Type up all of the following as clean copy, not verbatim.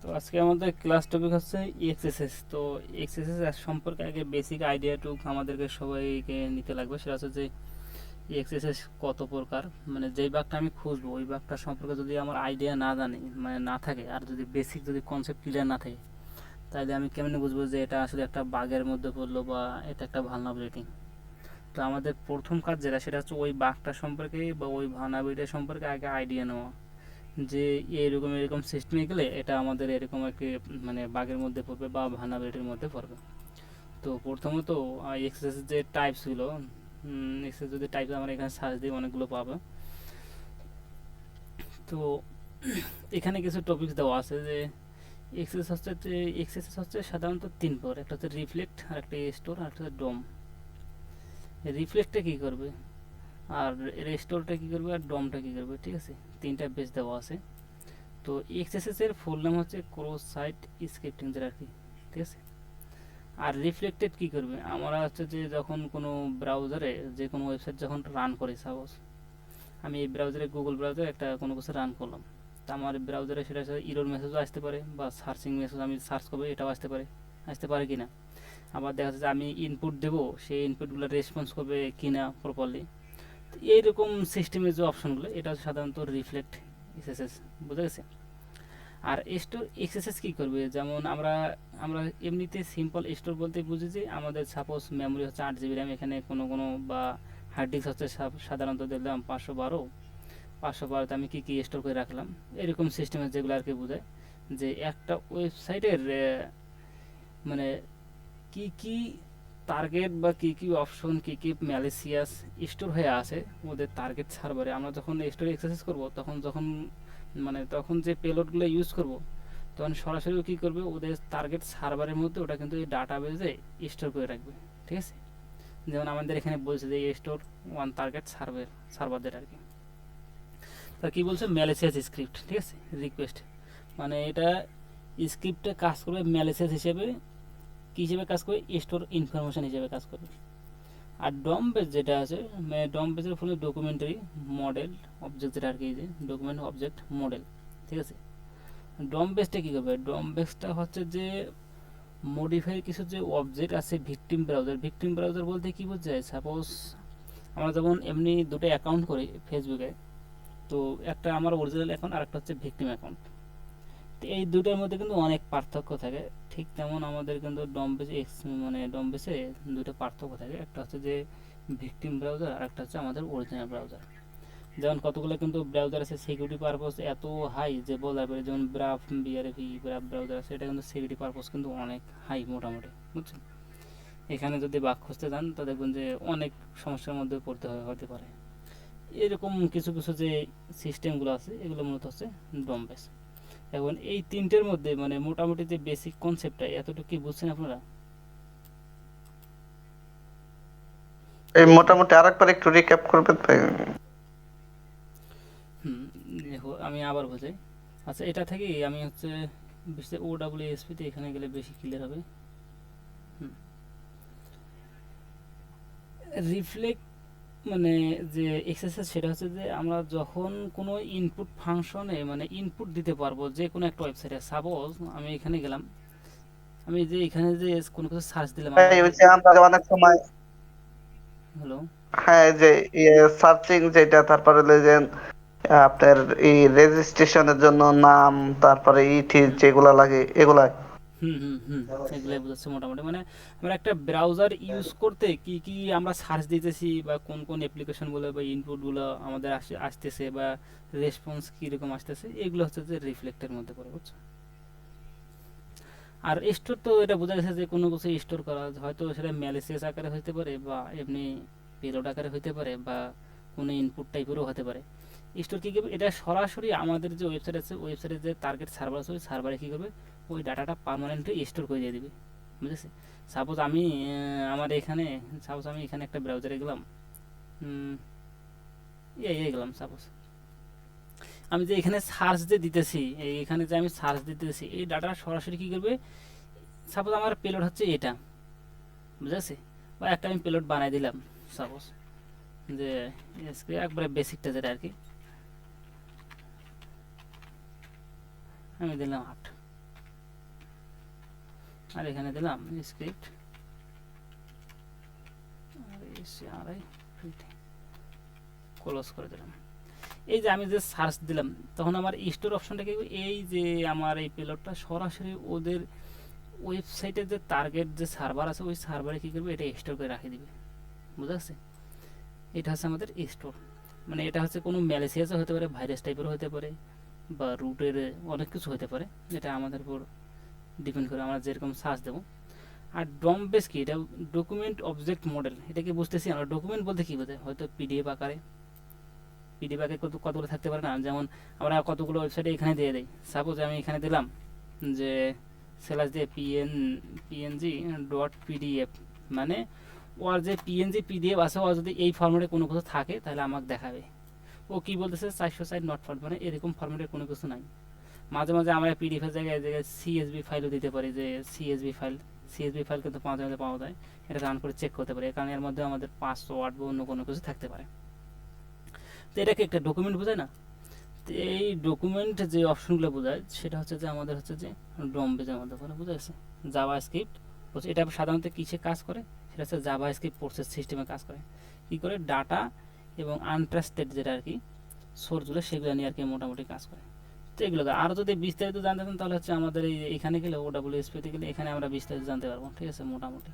তো আজকে আমাদের ক্লাস টপিক হচ্ছে এক্সএসএস। তো এক্সএসএস সম্পর্কে আগে বেসিক আইডিয়াটুকু আমাদেরকে সবাইকে নিতে লাগবে। সেটা হচ্ছে যে এক্সএসএস কত প্রকার, মানে যেই বাগটা আমি খুঁজবো ওই বাগটা সম্পর্কে যদি আমার আইডিয়া না জানি, মানে না থাকে, আর যদি বেসিক যদি কনসেপ্ট ক্লিয়ার না থাকে, তাহলে আমি কেমনে বুঝবো যে এটা আসলে একটা বাগের মধ্যে পড়লো বা এটা একটা ভালনারেবিলিটি। তো আমাদের প্রথম কাজ যেটা, সেটা হচ্ছে ওই বাগটা সম্পর্কে বা ওই ভালনারেবিলিটি সম্পর্কে আগে আইডিয়া নেওয়া, যে এরকম এরকম সিস্টেমে গেলে এটা আমাদের এরকম একটি মানে বাগের মধ্যে পড়বে বা ভালনারেবিলিটির মধ্যে পড়বে। তো প্রথমত এক্সেস যে টাইপসগুলো, এক্সেস যদি টাইপস আমরা এখানে সার্চ দিই অনেকগুলো পাবো। তো এখানে কিছু টপিকস দেওয়া আছে যে এক্সেস হচ্ছে সাধারণত তিন প্রকার। একটা হচ্ছে রিফ্লেক্ট, আর একটা স্টোর, আর একটা হচ্ছে ডোম। রিফ্লেক্টটা কী করবে, আর রেস্টোরটা কী করবে, আর ডোমটা কী করবে, ঠিক আছে? তিনটা বেস দেওয়া আছে। তো এক্সএসএস এর ফুল নাম হচ্ছে ক্রস সাইট স্ক্রিপ্টিং, যেটা আর কি, ঠিক আছে? আর রিফ্লেক্টেড কি করবে, আমরা হচ্ছে যে যখন কোনো ব্রাউজারে যে কোনো ওয়েবসাইট যখন রান করি, সাপোজ আমি এই ব্রাউজারে গুগল ব্রাউজারে একটা কোনো কিছু রান করলাম, তা আমার ব্রাউজারে সেটা ইরোর মেসেজও আসতে পারে বা সার্চিং মেসেজ আমি সার্চ করবো এটাও আসতে পারে কি না। আবার দেখা যাচ্ছে আমি ইনপুট দেবো, সেই ইনপুটগুলো রেসপন্স করবে কি না প্রপারলি। তো এইরকম সিস্টেমের যে অপশনগুলো, এটা হচ্ছে সাধারণত রিফ্লেক্ট এসএসএস, বুঝা গেছে? আর স্টোর এক্সেসেস কী করবে, যেমন আমরা আমরা এমনিতে সিম্পল স্টোর বলতে বুঝি যে আমাদের সাপোজ মেমোরি হচ্ছে 8 জিবি র্যাম, এখানে কোনো কোনো বা হার্ড ডিস্ক হচ্ছে সাধারণত দিলাম 512। 512তে আমি কী কী স্টোর করে রাখলাম, এরকম সিস্টেমের যেগুলো আর কি বোঝায় যে একটা ওয়েবসাইটের মানে কি কি টার্গেট বা কি কি অপশন, কি কি ম্যালিসিয়াস স্টোর হয়ে আছে ওদের টার্গেট সার্ভারে। আমরা যখন স্টোর এক্সারসাইজ করব তখন মানে তখন যে পেলোডগুলো ইউজ করব, তখন সরাসরি কী করবে, ওদের টার্গেট সার্ভারের মধ্যে ওটা কিন্তু এই ডাটাবেজে স্টোর করে রাখবে, ঠিক আছে? যেমন আমাদের এখানে বলছে যে স্টোর ওয়ান টার্গেট সার্ভারদের আর কি। তা কী বলছে, ম্যালিসিয়াস স্ক্রিপ্ট, ঠিক আছে? রিকোয়েস্ট মানে এটা স্ক্রিপ্টে কাজ করবে ম্যালিসিয়াস হিসেবে, কী হিসেবে কাজ করবে, স্টোর ইনফরমেশন হিসেবে কাজ করবে। আর ডম বেস যেটা আছে, মানে ডম বেসের ফলে ডকুমেন্টারি মডেল অবজেক্ট, যেটা আর কি, যে ডকুমেন্ট অবজেক্ট মডেল, ঠিক আছে? ডম বেসটা কী করবে, ডম বেসটা হচ্ছে যে মডিফাই কিছু যে অবজেক্ট আছে ভিকটিম ব্রাউজার বলতে কী বোঝায়, সাপোজ আমরা যেমন এমনি দুটো অ্যাকাউন্ট করি ফেসবুকে, তো একটা আমার অরিজিনাল অ্যাকাউন্ট আর একটা হচ্ছে ভিকটিম অ্যাকাউন্ট। তো এই দুটোর মধ্যে কিন্তু অনেক পার্থক্য থাকে। ঠিক তেমন আমাদের কিন্তু ডম বেসে দুটো পার্থক্য থাকে। একটা হচ্ছে যে ভিকটিম ব্রাউজার, আর একটা হচ্ছে আমাদের অরিজিনাল ব্রাউজার। যেমন কতগুলো কিন্তু ব্রাউজার আছে সিকিউরিটি পারপস এত হাই যে বলা যাবে, যেমন ব্রাফ ব্রাউজার আছে, এটা কিন্তু সিকিউরিটি পারপস কিন্তু অনেক হাই মোটামুটি, বুঝছেন? এখানে যদি বাগ খুঁজতে যান তো দেখবেন যে অনেক সমস্যার মধ্যে পড়তে হতে পারে। এরকম কিছু কিছু যে সিস্টেমগুলো আছে এগুলো মূলত হচ্ছে ডম বেস। এখন এই তিনটের মধ্যে মানে মোটামুটি যে বেসিক কনসেপ্টটা এতটুকু কি বুঝছেন আপনারা? এই মোটামুটি আরেকবার একটু রিক্যাপ করবেন তাই? হুম, দেখো আমি আবার বোঝাই। আচ্ছা, এটা থেকেই আমি হচ্ছে বিশেষ ও ডাব্লিউ এসপিতে এখানে গেলে বেশি ক্লিয়ার হবে। হুম, রিফ্লেক্ট মানে যে এক্সারসাইজ, সেটা হচ্ছে যে আমরা যখন কোনো ইনপুট ফাংশনে মানে ইনপুট দিতে পারবো যে কোনো একটা ওয়েবসাইটে, সাপোজ আমি এখানে গেলাম, আমি যে এখানে যে কোনো কিছু সার্চ দিলাম আমার হ্যাঁ, যে, ওই যে আমরা অনেক সময়, হ্যালো, হ্যাঁ, এই যে সার্চিং যেটা, তারপরে হলো যে আপনার এই রেজিস্ট্রেশনের জন্য নাম, তারপরে ইটি হুম যেগুলা লাগে এগুলা। হুম হুম হুম এগুলাই বোঝাচ্ছে মোটামুটি। মানে আমরা একটা ব্রাউজার ইউজ করতে কি কি আমরা সার্চ দিতেছি বা কোন কোন অ্যাপ্লিকেশনগুলো বা ইনপুটগুলো আমাদের আসতেছে বা রেসপন্স কীরকম আসতেছে, এগুলো হচ্ছে যে রিফ্লেক্টের মধ্যে পড়ে, বুঝছো? আর স্টোর তো এটা বোঝা গেছে যে কোনো কিছু স্টোর করা, হয়তো সেটা ম্যালিসিয়াস আকারে হতে পারে বা এমনি পেলোড আকারে হতে পারে বা কোনো ইনপুট টাইপেরও হতে পারে। স্টোর কী করবে, এটা সরাসরি আমাদের যে ওয়েবসাইট আছে, ওয়েবসাইটের যে টার্গেট সার্ভার আছে ওই সার্ভারে কী করবে, ওই ডাটাটা পার্মানেন্টলি স্টোর করে দিয়ে দিবে, বুঝেছি? সাপোজ আমি আমার এখানে, সাপোজ আমি এখানে একটা ব্রাউজারে গেলাম, গেলাম সাপোজ, আমি যে এখানে সার্চ যে দিতেছি, এখানে যে আমি সার্চ দিতেছি এই ডাটা সরাসরি কী করবে, সাপোজ আমার পেলোড হচ্ছে এটা, বুঝেছি? বা একটা আমি পেলোড বানাই দিলাম, সাপোজ যে একবারে বেসিকটা যেটা আর কি, আমি দিলাম 8, আর এখানে দিলাম স্ক্রিপ্ট ক্লোজ করে দিলাম। এই যে আমি যে সার্চ দিলাম তখন আমার স্টোর অপশনটা কি, এই যে আমার এই পেলোডটা সরাসরি ওদের ওয়েবসাইটে যে টার্গেট যে সার্ভার আছে ওই সার্ভারে কী করবে, এটা স্টোর করে রাখে দিবে। বুঝা যাচ্ছে? এটা হচ্ছে আমাদের স্টোর। মানে এটা হচ্ছে কোনো ম্যালেসিয়াসও হতে পারে, ভাইরাস টাইপেরও হতে পারে, বা রুটের অনেক কিছু হতে পারে, এটা আমাদের উপর ডিপেন্ড করে আমরা যেরকম সার্চ দেবো। আর ডম বেস কি, এটা ডকুমেন্ট অবজেক্ট মডেল। এটা কি বুঝতেছি আমরা? ডকুমেন্ট বলতে কী বোঝায়, হয়তো পিডিএফ আকারে, পিডিএফ আকারে কতগুলো থাকতে পারে না, যেমন আমরা কতগুলো ওয়েবসাইটে এখানে দিয়ে দিই। সাপোজ আমি এখানে দিলাম যে স্ল্যাশ দিয়ে পিএনজি ডট পিডিএফ, মানে ওর যে পিএনজি পিডিএফ আছে ও যদি এই ফরম্যাটে কোনো কিছু থাকে তাহলে আমাকে দেখাবে। ও কি বলতেছে 400 সাইড নট ফাউন্ড, মানে এরকম ফরম্যাটের কোনো কিছু নাই। মাঝে মাঝে আমরা পিডিএফ এর জায়গায় সিএসবি ফাইলও দিতে পারি, যে সিএসবি ফাইল কিন্তু মাঝে মাঝে পাওয়া যায়, এটা রান করে চেক করতে পারি। কারণ এর মধ্যে আমাদের 500 ওয়ার্ড বা অন্য কোনো কিছু থাকতে পারে। তো এটাকে একটা ডকুমেন্ট বোঝায় না? তো এই ডকুমেন্ট যে অপশনগুলো বোঝায় সেটা হচ্ছে যে আমাদের হচ্ছে যে ডম বেজের মধ্যে পড়ে, বুঝা গেছে? জাভা স্ক্রিপ্ট, এটা সাধারণত কিসে কাজ করে, সেটা হচ্ছে জাভা স্ক্রিপ্ট প্রসেস সিস্টেমে কাজ করে। কী করে, ডাটা এবং আনট্রাস্টেড যেটা আর কি সোর্সগুলো সেগুলো নিয়ে আর কি মোটামুটি কাজ করে। তো এগুলো আরও যদি বিস্তারিত জানতে চান তাহলে হচ্ছে আমাদের এখানে গেলে OWSP-তে গেলে এখানে আমরা বিস্তারিত জানতে পারবো। ঠিক আছে, মোটামুটি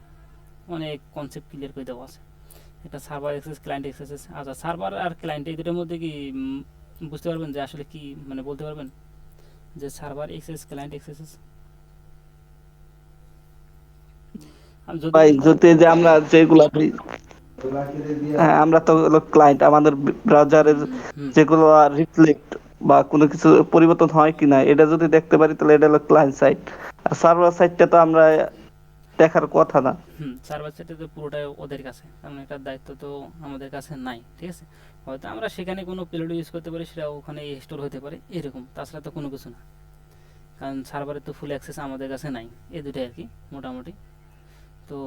অনেক কনসেপ্ট ক্লিয়ার করে দেওয়া আছে। একটা সার্ভার অ্যাক্সেস, ক্লায়েন্ট অ্যাক্সেস। আচ্ছা, সার্ভার আর ক্লায়েন্ট এই দুটোর মধ্যে কি বুঝতে পারবেন যে আসলে কি, মানে বলতে পারবেন যে সার্ভার অ্যাক্সেস, ক্লায়েন্ট অ্যাক্সেস? ভাই যদি যে আমরা যেগুলা হ্যাঁ, আমরা তো হলো ক্লায়েন্ট, আমাদের ব্রাউজারের যেগুলো রিফ্লেক্ট বা কোনো কিছু পরিবর্তন হয় কিনা এটা যদি দেখতে পারি তাহলে এটা হলো ক্লায়েন্ট সাইড। আর সার্ভার সাইডটা তো আমরা দেখার কথা না। সার্ভার সাইডে তো পুরোটাই ওদের কাছে, কারণ এটার দায়িত্ব তো আমাদের কাছে নাই। ঠিক আছে, হয়তো আমরা সেখানে কোনো পেলোড ইউজ করতে পারি, সেটা ওখানে স্টোর হতে পারে এরকম, তাছাড়া তো কোনো কিছু না। কারণ সার্ভারের তো ফুল অ্যাক্সেস আমাদের কাছে নাই। এই দুটাই আর কি মোটামুটি। তো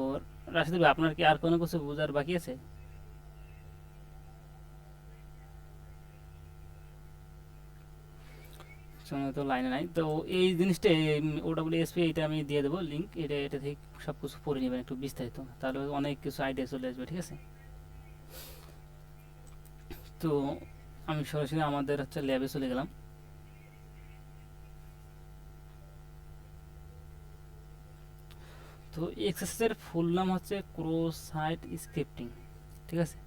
রাশিদ ভাই, আপনার কি আর কোনো কিছু বোঝার বাকি আছে? সময় তো লাইনে নাই। তো এই জিনিসটা OWSP এটা আমি দিয়ে দেবো লিঙ্ক, এটা থেকে সব কিছু পড়ে নেবেন একটু বিস্তারিত, তাহলে অনেক কিছু আইডিয়া চলে আসবে। ঠিক আছে, তো আমি সরাসরি আমাদের হচ্ছে ল্যাবে চলে গেলাম। তো এক্সএসএস এর ফুল নাম হচ্ছে ক্রস সাইট স্ক্রিপ্টিং। ঠিক আছে,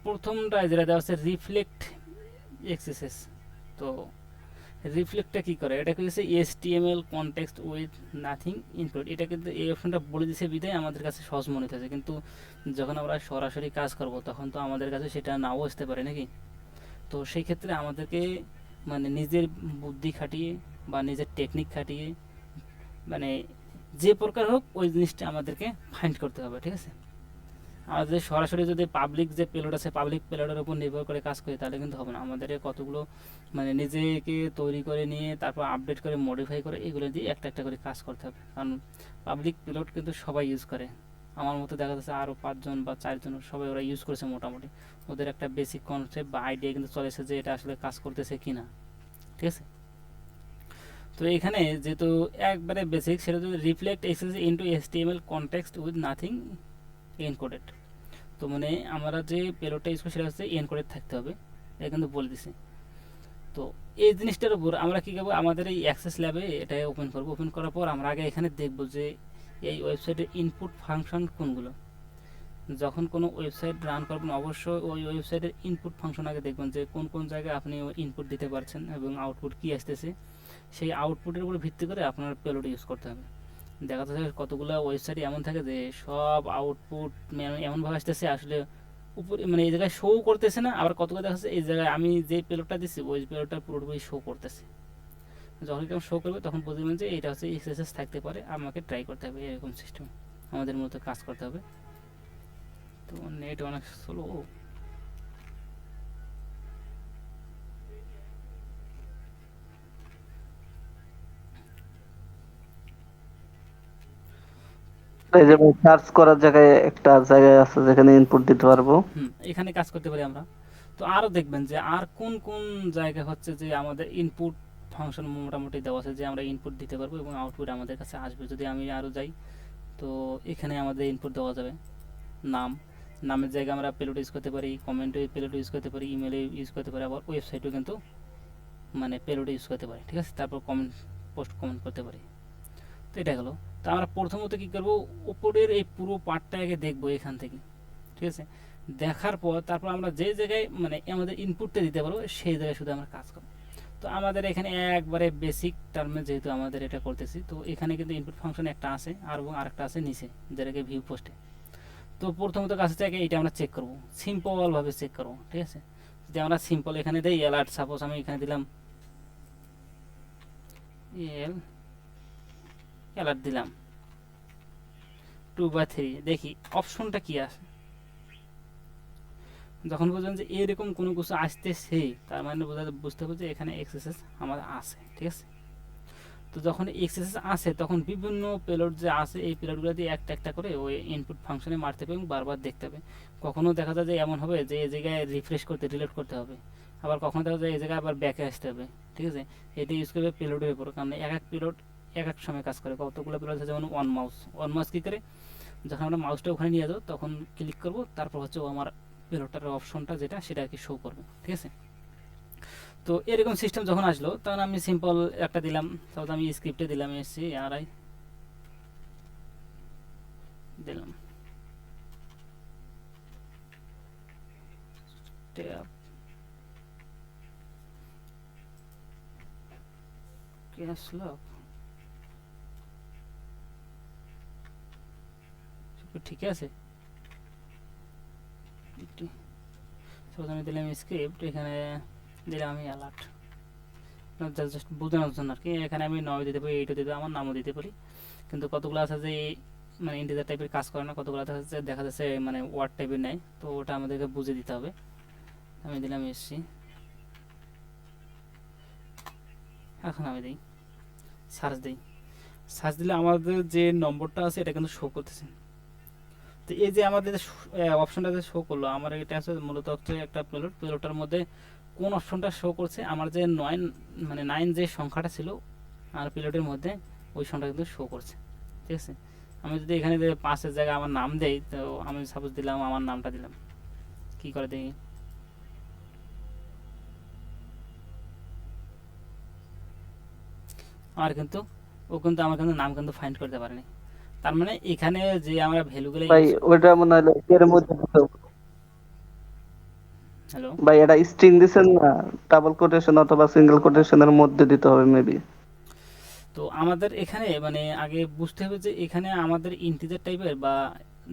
প্রথমটা যেটা দেওয়া হচ্ছে রিফ্লেক্ট এক্সএসএস। তো রিফ্লেক্টটা কী করে, এটা হচ্ছে HTML context with nothing include. এটা কিন্তু এই অপশনটা বলে দিছে বিধায় আমাদের কাছে সহজ মনে হচ্ছে, কিন্তু যখন আমরা সরাসরি কাজ করব তখন তো আমাদের কাছে সেটা নাও আসতে পারে নাকি। তো সেই ক্ষেত্রে আমাদেরকে মানে নিজের বুদ্ধি খাটিয়ে বা নিজের টেকনিক খাটিয়ে, মানে যে প্রকার হোক ওই জিনিসটা আমাদেরকে ফাইন্ড করতে হবে। ঠিক আছে, আমাদের সরাসরি যদি পাবলিক যে পেলোড আছে পাবলিক পেলোডের উপর নির্ভর করে কাজ করি তাহলে কিন্তু হবে না। আমাদের কতগুলো মানে নিজেকে তৈরি করে নিয়ে তারপর আপডেট করে মডিফাই করে এগুলো দিয়ে একটা একটা করে কাজ করতে হবে। কারণ পাবলিক পেলোড কিন্তু সবাই ইউজ করে, আমার মতো দেখা যাচ্ছে আরও 5জন বা 4জন সবাই ওরা ইউজ করেছে মোটামুটি। ওদের একটা বেসিক কনসেপ্ট বা আইডিয়া কিন্তু চলেছে যে এটা আসলে কাজ করতেছে কি না। ঠিক আছে, তো এখানে যেহেতু একবারে বেসিক, সেটা যদি reflect XSS into HTML context with nothing encoded. তো মানে আমরা যে পেলোডটা ইউজ করি সেটা হচ্ছে এনকোডেড থাকতে হবে, এটা কিন্তু বলে দিছে। তো এই জিনিসটার উপর আমরা কী করবো, আমাদের এই অ্যাক্সেস ল্যাবে এটা ওপেন করবো। ওপেন করার পর আমরা আগে এখানে দেখবো যে এই ওয়েবসাইটের ইনপুট ফাংশন কোনগুলো। যখন কোনো ওয়েবসাইট রান করবেন অবশ্যই ওই ওয়েবসাইটের ইনপুট ফাংশন আগে দেখবেন যে কোন কোন জায়গায় আপনি ইনপুট দিতে পারছেন এবং আউটপুট কী আসতেছে। সেই আউটপুটের উপর ভিত্তি করে আপনার পেলোড ইউজ করতে হবে। দেখা যাচ্ছে কতগুলো ওয়েবসাইট এমন থাকে যে সব আউটপুট এমনভাবে আসতেছে আসলে উপরে মানে এই জায়গায় শো করতেছে না, আবার কতগুলো দেখা যাচ্ছে এই জায়গায় আমি যে পেলোডটা দিচ্ছি ওই পেলোডটা পুরোপুরি শো করতেছে। যখন কেমন শো করবে তখন বুঝবেন যে এটা হচ্ছে এক্সএসএস থাকতে পারে, আমাকে ট্রাই করতে হবে। এরকম সিস্টেম আমাদের মতো কাজ করতে হবে। তো নেট অনেক স্লো। এই যে সার্চ করার জায়গায় একটা জায়গায় আছে যেখানে ইনপুট দিতে পারবো। এখানে কাজ করতে পারি আমরা। তো আরও দেখবেন যে আর কোন কোন জায়গা হচ্ছে যে আমাদের ইনপুট ফাংশন মোটামুটি দেওয়া আছে যে আমরা ইনপুট দিতে পারবো এবং আউটপুট আমাদের কাছে আসবে। যদি আমি আরও যাই তো এখানে আমাদের ইনপুট দেওয়া যাবে নাম, নামের জায়গায় আমরা পেলোড ইউজ করতে পারি, কমেন্টে পেলোড ইউজ করতে পারি, ইমেলে ইউজ করতে পারি, আবার ওয়েবসাইটেও কিন্তু মানে পেলোড ইউজ করতে পারি, ঠিক আছে। তারপর কমেন্ট পোস্ট কমেন্ট করতে পারি। তো এটা গেলো। তো আমরা প্রথমত কী করবো, উপরের এই পুরো পার্টটা আগে দেখবো এখান থেকে, ঠিক আছে। দেখার পর তারপর আমরা যে জায়গায় মানে আমাদের ইনপুটটা দিতে পারবো সেই জায়গায় শুধু আমরা কাজ করবো। তো আমাদের এখানে একবারে বেসিক টার্মে যেহেতু আমাদের এটা করতেছি, তো এখানে কিন্তু ইনপুট ফাংশন একটা আছে আর এবং আরেকটা আছে নিচে, যেটাকে ভিউ পোস্টে। তো প্রথমত কাছে থেকে এইটা আমরা চেক করবো, সিম্পলভাবে চেক করবো, ঠিক আছে। যদি আমরা সিম্পল এখানে দিই অ্যালার্ট, সাপোজ আমি এখানে দিলাম অ্যালার্ট দিলাম 2/3, দেখি অপশনটা কি আসে। যখন বুঝবেন যে এরকম কোনো কিছু আসতেছে তার মানে বুঝতে হবে যে এখানে এক্সেসেস আমার আছে, ঠিক আছে। তো যখন এক্সেসেস আসে তখন বিভিন্ন পেলোড যে আছে এই পেলোডগুলো দিয়ে একটা একটা করে ওই ইনপুট ফাংশনে মারতে হবে এবং বারবার দেখতে হবে। কখনো দেখা যায় যে এমন হবে যে এই জায়গায় রিফ্রেশ করতে রিলোড করতে হবে, আবার কখনো দেখা যায় এই জায়গায় আবার ব্যাকে আসতে হবে, ঠিক আছে। এটা ইউজ করবে পেলোডের উপর, কারণ এক এক পেলোড এক এক সময় কাজ করে। কতগুলো পেলোড আছে যেমন ওয়ান মাউস কী করে, যখন আমরা মাউসটা ওখানে নিয়ে যাবো তখন ক্লিক করব, তারপর হচ্ছে ও আমার পেলোডটার অপশনটা যেটা সেটা আর কি শো করবে, ঠিক আছে। তো এরকম সিস্টেম যখন আসলো তখন আমি সিম্পল একটা দিলাম, তারপর আমি স্ক্রিপ্টে দিলাম এসছি আরআই দিলাম ট্যাব ক্যাশ লক, ঠিক আছে। আমি দিলাম স্ক্রিপ্ট, এখানে দিলাম আমি অ্যালার্ট, জাস্ট বোঝানোর জন্য আর কি। এখানে আমি 9 দিতে পারি, 8 দিতে পারি, আমার নামও দিতে পারি। কিন্তু কতগুলো আছে যে মানে ইন্টিজার টাইপের কাজ করে না, কতগুলো দেখা যাচ্ছে মানে ওয়ার্ড টাইপের নেয়, তো ওটা আমাদেরকে বুঝে দিতে হবে। আমি দিলাম এসছি, এখন আমি দিই সার্চ দিই। সার্চ দিলে আমাদের যে নম্বরটা আছে এটা কিন্তু শো করতেছে। তো এই যে আমাদের অপশনটা যে শো করলো আমার, এটা হচ্ছে মূলত হচ্ছে একটা পেলোডটার মধ্যে কোন অপশনটা শো করছে, আমার যে 9 যে সংখ্যাটা ছিল আর পেলোডের মধ্যে ওই সংখ্যাটা কিন্তু শো করছে, ঠিক আছে। আমি যদি এখানে 5-এর জায়গায় আমার নাম দেই, তো আমি সাপোজ দিলাম আমার নামটা দিলাম, কি করে দেখি, আর কিন্তু ও কিন্তু আমার কিন্তু নাম কিন্তু ফাইন্ড করতে পারেনি। তার মানে এখানে যে আমরা ভ্যালুগুলো ভাই ওটা মনে হয় এর মধ্যে দিতে হবে। হ্যালো ভাই এটা স্ট্রিং দিছেন না, ডাবল কোটেশন অথবা সিঙ্গেল কোটেশনের মধ্যে দিতে হবে মেবি। তো আমাদের এখানে মানে আগে বুঝতে হবে যে এখানে আমাদের ইন্টিজার টাইপের বা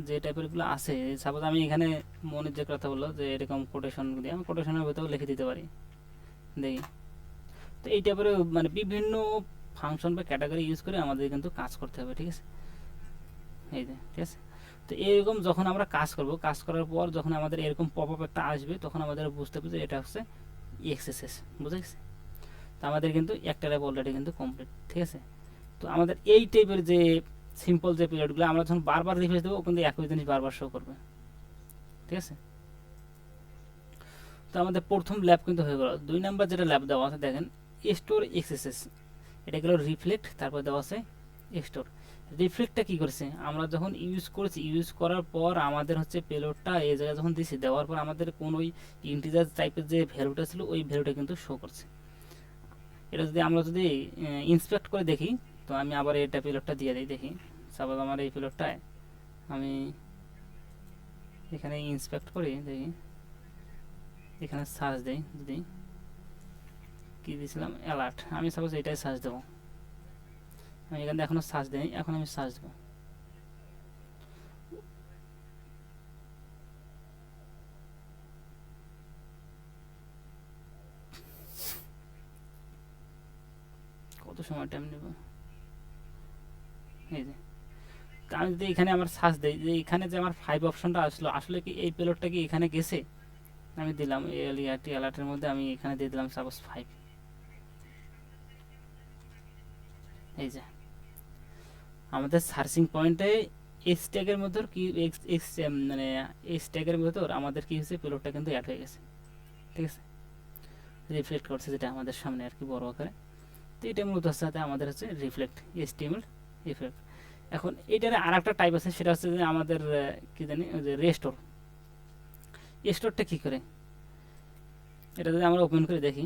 যে টাইপেরগুলো আছে, সাপোজ আমি এখানে মনের যে কথা বললো যে এরকম কোটেশন দিয়ে আমি কোটেশনের ভেতরেও লিখে দিতে পারি, দেখি। তো এই টাইপের মানে বিভিন্ন ফাংশন বা ক্যাটাগরি ইউজ করে আমাদের কিন্তু কাজ করতে হবে, ঠিক আছে। এই যে ঠিক আছে। তো এরকম যখন আমরা কাজ করব, কাজ করার পর যখন আমাদের এরকম পপ আপ একটা আসবে তখন আমাদের বুঝতে হবে যে এটা হচ্ছে এক্সএসএস, বুঝা গেছে। তো আমাদের কিন্তু একটা ল্যাব অলরেডি কিন্তু কমপ্লিট, ঠিক আছে। তো আমাদের এই টাইপের যে সিম্পল যে পিরিয়ডগুলো আমরা যখন বারবার রিফ্রেশ দেবো কিন্তু একই জিনিস বারবার শো করবে, ঠিক আছে। তো আমাদের প্রথম ল্যাব কিন্তু হয়ে গেল। 2 নাম্বার যেটা ল্যাব দেওয়া আছে দেখেন স্টোর এক্সএসএস, এটা গেল রিফ্লেক্ট, তারপর দেওয়া আছে স্টোর। রিফ্লেক্টটা কি করছে, আমরা যখন ইউজ করেছি, ইউজ করার পর আমাদের হচ্ছে পেলোডটা এই জায়গায় যখন দিছি, দেওয়ার পর আমাদের কোন ওই ইন্টিজার টাইপের যে ভ্যালুটা ছিল ওই ভ্যালুটা কিন্তু শো করছে। এটা যদি আমরা যদি ইন্সপেক্ট করে দেখি, তো আমি আবার এটা পেলোডটা দিয়ে দিই, দেখি সাপোজ আমার এই পেলোডটায় আমি এখানে ইন্সপেক্ট করি, দেখি এখানে সার্চ দিই, যদি কি দিয়েছিলাম অ্যালার্ট, আমি সাপোজ এটাই সার্চ দেবো। আমি এখানে এখনো সার্চ দিই, এখন আমি সার্চ দেবো। কত সময় টাইম নেব, এই যে আমি যদি এখানে আমার সার্চ দিই যে এখানে যে আমার 5 অপশনটা আসলো, আসলে কি এই পেলোডটা কি এখানে গেছে, আমি দিলাম এলইআরটি অ্যালার্টের মধ্যে আমি এখানে দিয়ে দিলাম সাপোজ 5, এই যে আমাদের সার্চিং পয়েন্টে এস ট্যাগের মধ্যে কি মানে এস ট্যাগের মধ্যে আমাদের কি হয়েছে, পেলোডটা কিন্তু অ্যাড হয়ে গেছে, ঠিক আছে। রিফ্লেক্ট করছে যেটা আমাদের সামনে আর কি বড় আকারে। তো এটা মূলত সাথে আমাদের হচ্ছে রিফ্লেক্ট HTML ইফেক্ট। এখন এটার আর একটা টাইপ আছে, সেটা হচ্ছে যে আমাদের কি জানি ওই যে রেস্টোর। স্টোরটা কী করে, এটা যদি আমরা ওপেন করে দেখি,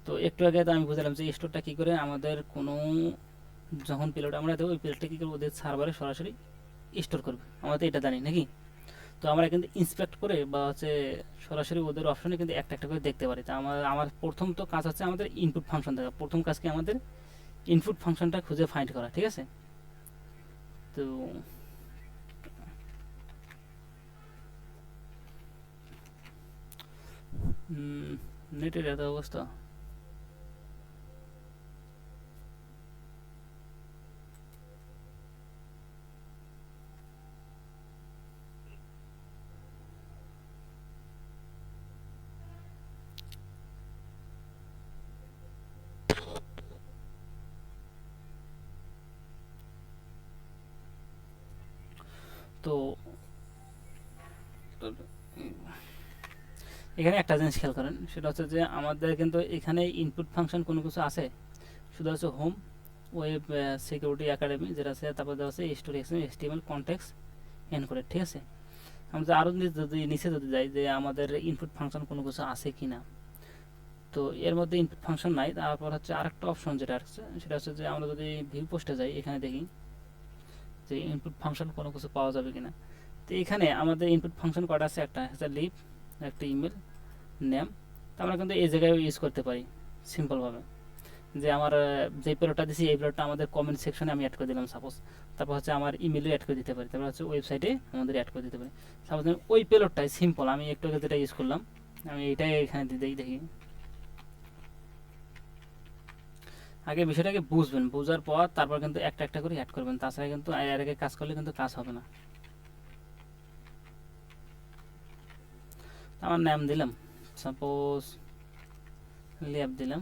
তো একটু আগে তো আমি বুঝলাম যে স্টোরটা কী করে আমাদের কোনো যখন পেলোড আমরা দেবো ওই পেলোডটা কী করবো ওদের সার্ভারে সরাসরি স্টোর করবে, আমরা তো এটা জানি নাকি। তো আমরা কিন্তু ইন্সপেক্ট করে বা হচ্ছে সরাসরি ওদের অপশনে কিন্তু একটা একটা করে দেখতে পারি। তো আমার আমার প্রথম তো কাজ হচ্ছে আমাদের ইনপুট ফাংশন দেখা, প্রথম কাজ কি আমাদের ইনপুট ফাংশনটা খুঁজে ফাইন্ড করা, ঠিক আছে। তো নেটের এত অবস্থা। তো এখানে একটা জিনিস খেয়াল করেন, সেটা হচ্ছে যে আমাদের কিন্তু এখানে ইনপুট ফাংশন কোনো কিছু আছে, শুধু আছে হোম, ওয়েব সিকিউরিটি একাডেমি যেটা আছে, তারপর দেওয়া আছে স্টোরি HTML কনটেক্সট এনকোডেড, ঠিক আছে। আমরা আরও যদি নিচে যদি যাই যে আমাদের ইনপুট ফাংশন কোনো কিছু আছে কি না, তো এর মধ্যে ইনপুট ফাংশন নাই। তারপর হচ্ছে আরেকটা অপশন যেটা আছে সেটা হচ্ছে যে আমরা যদি ভিউ পোস্টে যাই, এখানে দেখি যে ইনপুট ফাংশন কোনো কিছু পাওয়া যাবে কিনা। তো এখানে আমাদের ইনপুট ফাংশন কটা আছে, একটা হচ্ছে লিভ, একটা ইমেল নেম। তো আমরা কিন্তু এই জায়গায় ইউজ করতে পারি সিম্পলভাবে, যে আমার যে পেলোডটা দিছি এই পেলোডটা আমাদের কমেন্ট সেকশনে আমি অ্যাড করে দিলাম সাপোজ। তারপর হচ্ছে আমার ইমেলে অ্যাড করে দিতে পারি, তারপর হচ্ছে ওয়েবসাইটে আমাদের অ্যাড করে দিতে পারি। সাপোজ ওই পেলোডটাই সিম্পল, আমি একটু আগে যেটা ইউজ করলাম আমি এইটাই এখানে দিতেই দেখি। আগে বিষয়টাকে বুঝবেন, বোঝার পর তারপর কিন্তু একটা একটা করে অ্যাড করবেন, তাছাড়া কিন্তু এর আগে কাজ করলে কিন্তু কাজ হবে না। আমার নাম দিলাম সাপোজ ল্যাব দিলাম,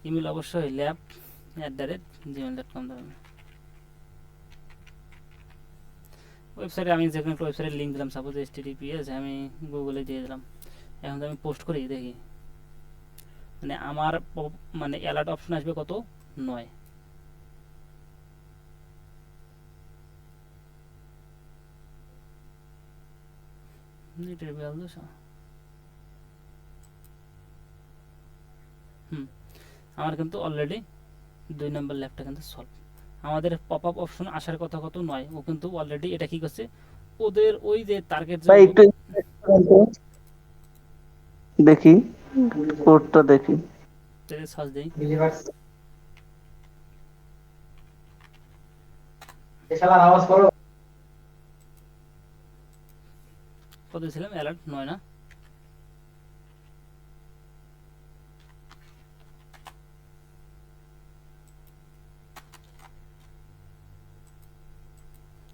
ইমেল অবশ্যই lab@gmail.com দেবেন। ওয়েবসাইটে আমি যে কোনো একটা ওয়েবসাইটের লিঙ্ক দিলাম, সাপোজ HTTPS আমি গুগলে দিয়ে দিলাম। এখন তো আমি পোস্ট করি দেখি, মানে আমার মানে অ্যালার্ট অপশন আসবে কত, 9। নেটের বিয়াল দোষ। আমার কিন্তু অলরেডি 2 নম্বর ল্যাবটা কিন্তু সলভ। আমাদের পপ আপ অপশন আসার কথা কত, 9, ও কিন্তু অলরেডি এটা কি করছে, ওদের ওই যে টার্গেট যে ভাই একটু দেখি কোডটা দেখি। সার্চ দেই, কত ছিলাম অ্যালার্ট 9 না,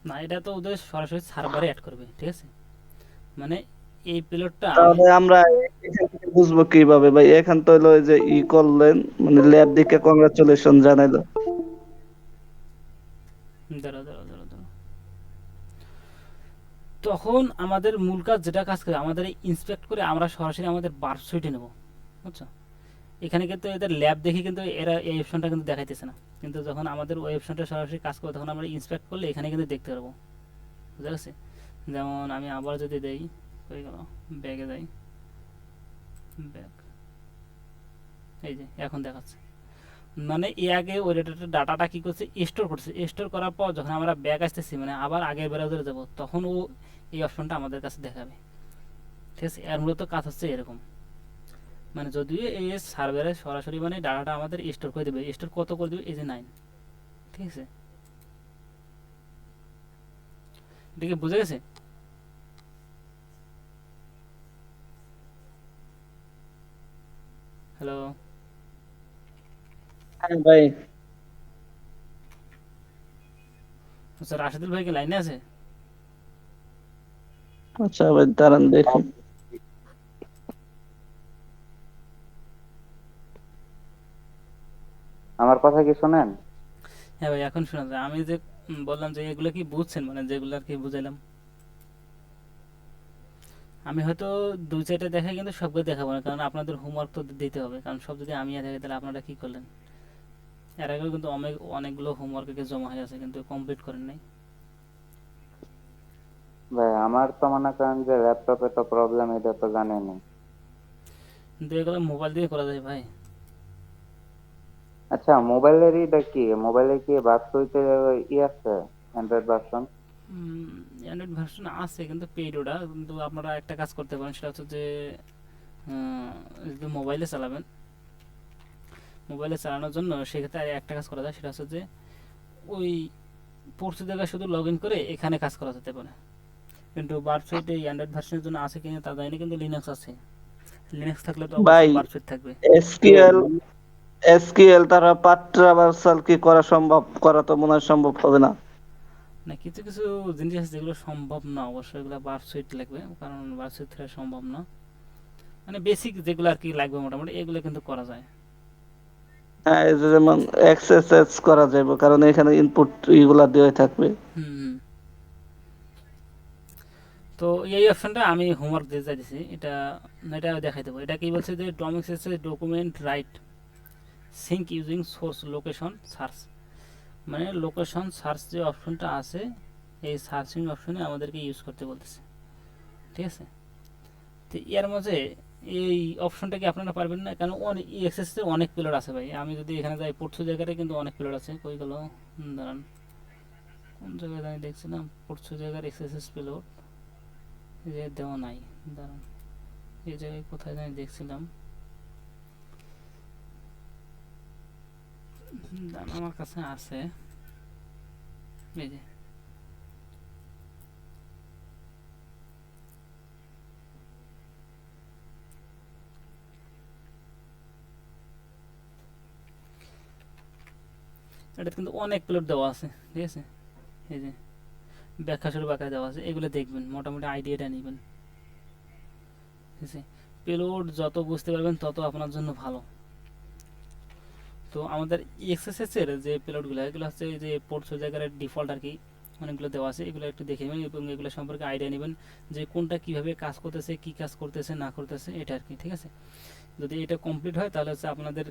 না এটা তো ওদের সরাসরি সার্ভারে অ্যাড করবে, ঠিক আছে। মানে এই পেলোডটা আমি তাহলে আমরা এখান থেকে বুঝবো কিভাবে ভাই? এখান তো হলো ওই যে করলেন, মানে ল্যাব দিকে কংগ্রাচুলেশন জানাইলো। দাঁড়াও দাঁড়াও দাঁড়াও দাঁড়াও, তখন আমাদের মূল কাজ যেটা কাজ করে আমাদের ইন্সপেক্ট করে আমরা সরাসরি আমাদের বার সুইটে নেব, বুঝছো। এখানে কিন্তু এদের ল্যাব দেখে কিন্তু এরা এই অপশনটা কিন্তু দেখাইতেছে না, কিন্তু যখন আমাদের ওই অপশনটা সরাসরি কাজ করবে তখন আমরা ইন্সপেক্ট করলে এখানে কিন্তু দেখতে পারবো, বুঝা গেছে। যেমন আমি আবার যদি দেই, হয়ে গেল ব্যাগে যাই, ব্যাগ, এই যে এখন দেখাচ্ছে। মানে এর আগে ওই ডাটাটা কি করছে, স্টোর করছে, স্টোর করার পর যখন আমরা ব্যাগ আসতেছি মানে আবার আগের ব্রাউজারে যাব, তখন ও এই অপশনটা আমাদের কাছে দেখাবে, ঠিক আছে। এর মূলত কাজ হচ্ছে এরকম, মানে যদিও এই সার্ভারে সরাসরি মানে ডাটাটা আমাদের স্টোর করে দেবে, স্টোর কত করে দেবে, এই যে 9, ঠিক আছে। এটাকে বুঝে গেছে। হ্যালো, হ্যাঁ ভাই। আচ্ছা রাশেদুল ভাই কি লাইনে আছে? আচ্ছা ভাই দাঁড়ান দেখি। আমার কথা কি শোনেন? হ্যাঁ ভাই এখন শোনা যায়। আমি যে বললাম যে এগুলো কি বুঝছেন, মানে যেগুলো আর কি বুঝাইলাম, আমি হয়তো 2-4টা কিন্তু সবগুলো দেখাবো না, কারণ আপনাদের হোমওয়ার্ক তো দিতে হবে, কারণ সব যদি আমি দেখাই তাহলে আপনারা কি করলেন। এর আগেও কিন্তু অনেকগুলো হোমওয়ার্কে জমা হয়ে আছে কিন্তু কমপ্লিট করেন নাই। ভাই আমার তো মনে করেন যে ল্যাপটপে তো প্রবলেম, এটা তো জানেনই। কিন্তু এগুলো মোবাইল দিয়ে করা যায় ভাই। আচ্ছা, মোবাইলেরই কি, মোবাইলে কি বাস্তবিতে আছে অ্যান্ড্রয়েড ভার্সন? অ্যান্ড্রয়েড ভার্সন আছে কিন্তু পেইড ওটা, কিন্তু আপনারা একটা কাজ করতে পারেন, সেটা হচ্ছে যে যদি মোবাইলে চালাবেন, মোবাইলে চালানোর জন্য সেক্ষেত্রে আর একটা কাজ করা যায়, সেটা হচ্ছে যে ওই পড়তে জায়গায় শুধু লগ ইন করে এখানে কাজ করা যেতে পারে। কিন্তু বার্ডসুইটে অ্যান্ড্রয়েড ভার্সনের জন্য আছে কিনা তা জানি না, কিন্তু লিনাক্স আছে। লিনাক্স থাকলে তো ভাই অবশ্যই বার্ডসুইট থাকবে। এসকিউএল এসকিউএল তারা পাট ট্রাভার্সাল কি করা সম্ভব? করা তো মনে হয় সম্ভব হবে না। না, কিছু কিছু জিনিস আছে যেগুলো সম্ভব না, অবশ্যই এগুলো বার্ডসুইট লাগবে, কারণ বার্ডসুইট ছাড়া সম্ভব না। মানে বেসিক যেগুলো আর কি লাগবে মোটামুটি এগুলো কিন্তু করা যায়। হ্যাঁ, এই যে যেমন এক্সএসএস করা যাবে, কারণ এখানে ইনপুট এগুলা দেওয়া থাকবে। হুম হুম। তো এই অপশনটা আমি হোমওয়ার্ক দিয়ে দিয়েছি, এটা এটা দেখাই দেবো। এটা কি বলছে যে ডমিক্স document right sync using source location search, মানে লোকেশন সার্চ যে অপশনটা আছে এই সার্চিং অপশনে আমাদেরকে ইউজ করতে বলতেছে, ঠিক আছে। তো এর মাঝে এই অপশনটা কি আপনারা পারবেন না, কারণ অনেক এক্সেসে অনেক প্লেয়ার আছে ভাই। আমি যদি এখানে যাই পড়ছো জায়গাটা কিন্তু অনেক প্লেয়ার আছে, কই গেল, দাঁড়ান কোন জায়গায় আমি দেখছিলাম পড়ছো জায়গার এক্সেসেস প্লেয়ার, এই যে দেওয়া নাই, দাঁড়ান এই জায়গায় কোথায় জানি দেখছিলাম, দাঁড়ান আমার কাছে আছে, এই যে এটা কিন্তু অনেক প্লেট দেওয়া আছে, ঠিক আছে। এই যে ব্যাখ্যা শুরু বাঁকা দেওয়া আছে, এগুলো দেখবেন, মোটামুটি আইডিয়াটা নেবেন, ঠিক আছে। পেলোড যত বুঝতে পারবেন তত আপনার জন্য ভালো। তো আমাদের এক্সএসএস এর যে পেলোডগুলো, এগুলো হচ্ছে যে পোর্টস জায়গার ডিফল্ট আর কি, অনেকগুলো দেওয়া আছে, এগুলো একটু দেখে নেবেন এবং এগুলো সম্পর্কে আইডিয়া নেবেন যে কোনটা কিভাবে কাজ করতেছে, কি কাজ করতেছে না করতেছে, এটা আর কি, ঠিক আছে। যদি এটা কমপ্লিট হয় তাহলে হচ্ছে আপনাদের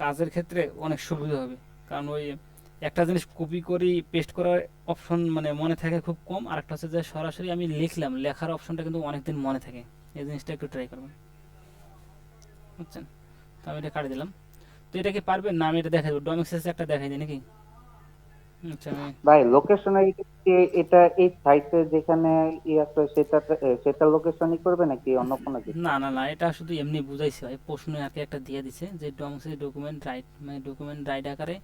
কাজের ক্ষেত্রে অনেক সুবিধা হবে, কারণ ওই একটা জিনিস কপি করি পেস্ট করার অপশন মানে মনে থাকে খুব কম, আর একটা হচ্ছে যে সরাসরি আমি লিখলাম, লেখার অপশনটা কিন্তু অনেকদিন মনে থাকে। এই জিনিসটা একটু ট্রাই করবেন, বুঝছেন। তো আমি এটা কাটে দিলাম। তো এটা কি পারবেন না, আমি এটা দেখাই দেবো, ডমিক্সেস একটা দেখাই দিই নাকি। আচ্ছা আমি ভাই লোকেশনের কি এটা এই সাইটে যেখানে আছে সেটা, সেটা লোকেশনই করবে নাকি অন্য কোনো কিছু? না না না, এটা শুধু এমনি বুঝাইছি ভাই, প্রশ্ন আর কি একটা দিয়ে দিছে যে ডমিক্সেস ডকুমেন্ট রাইট, মানে ডকুমেন্ট রাইট আকারে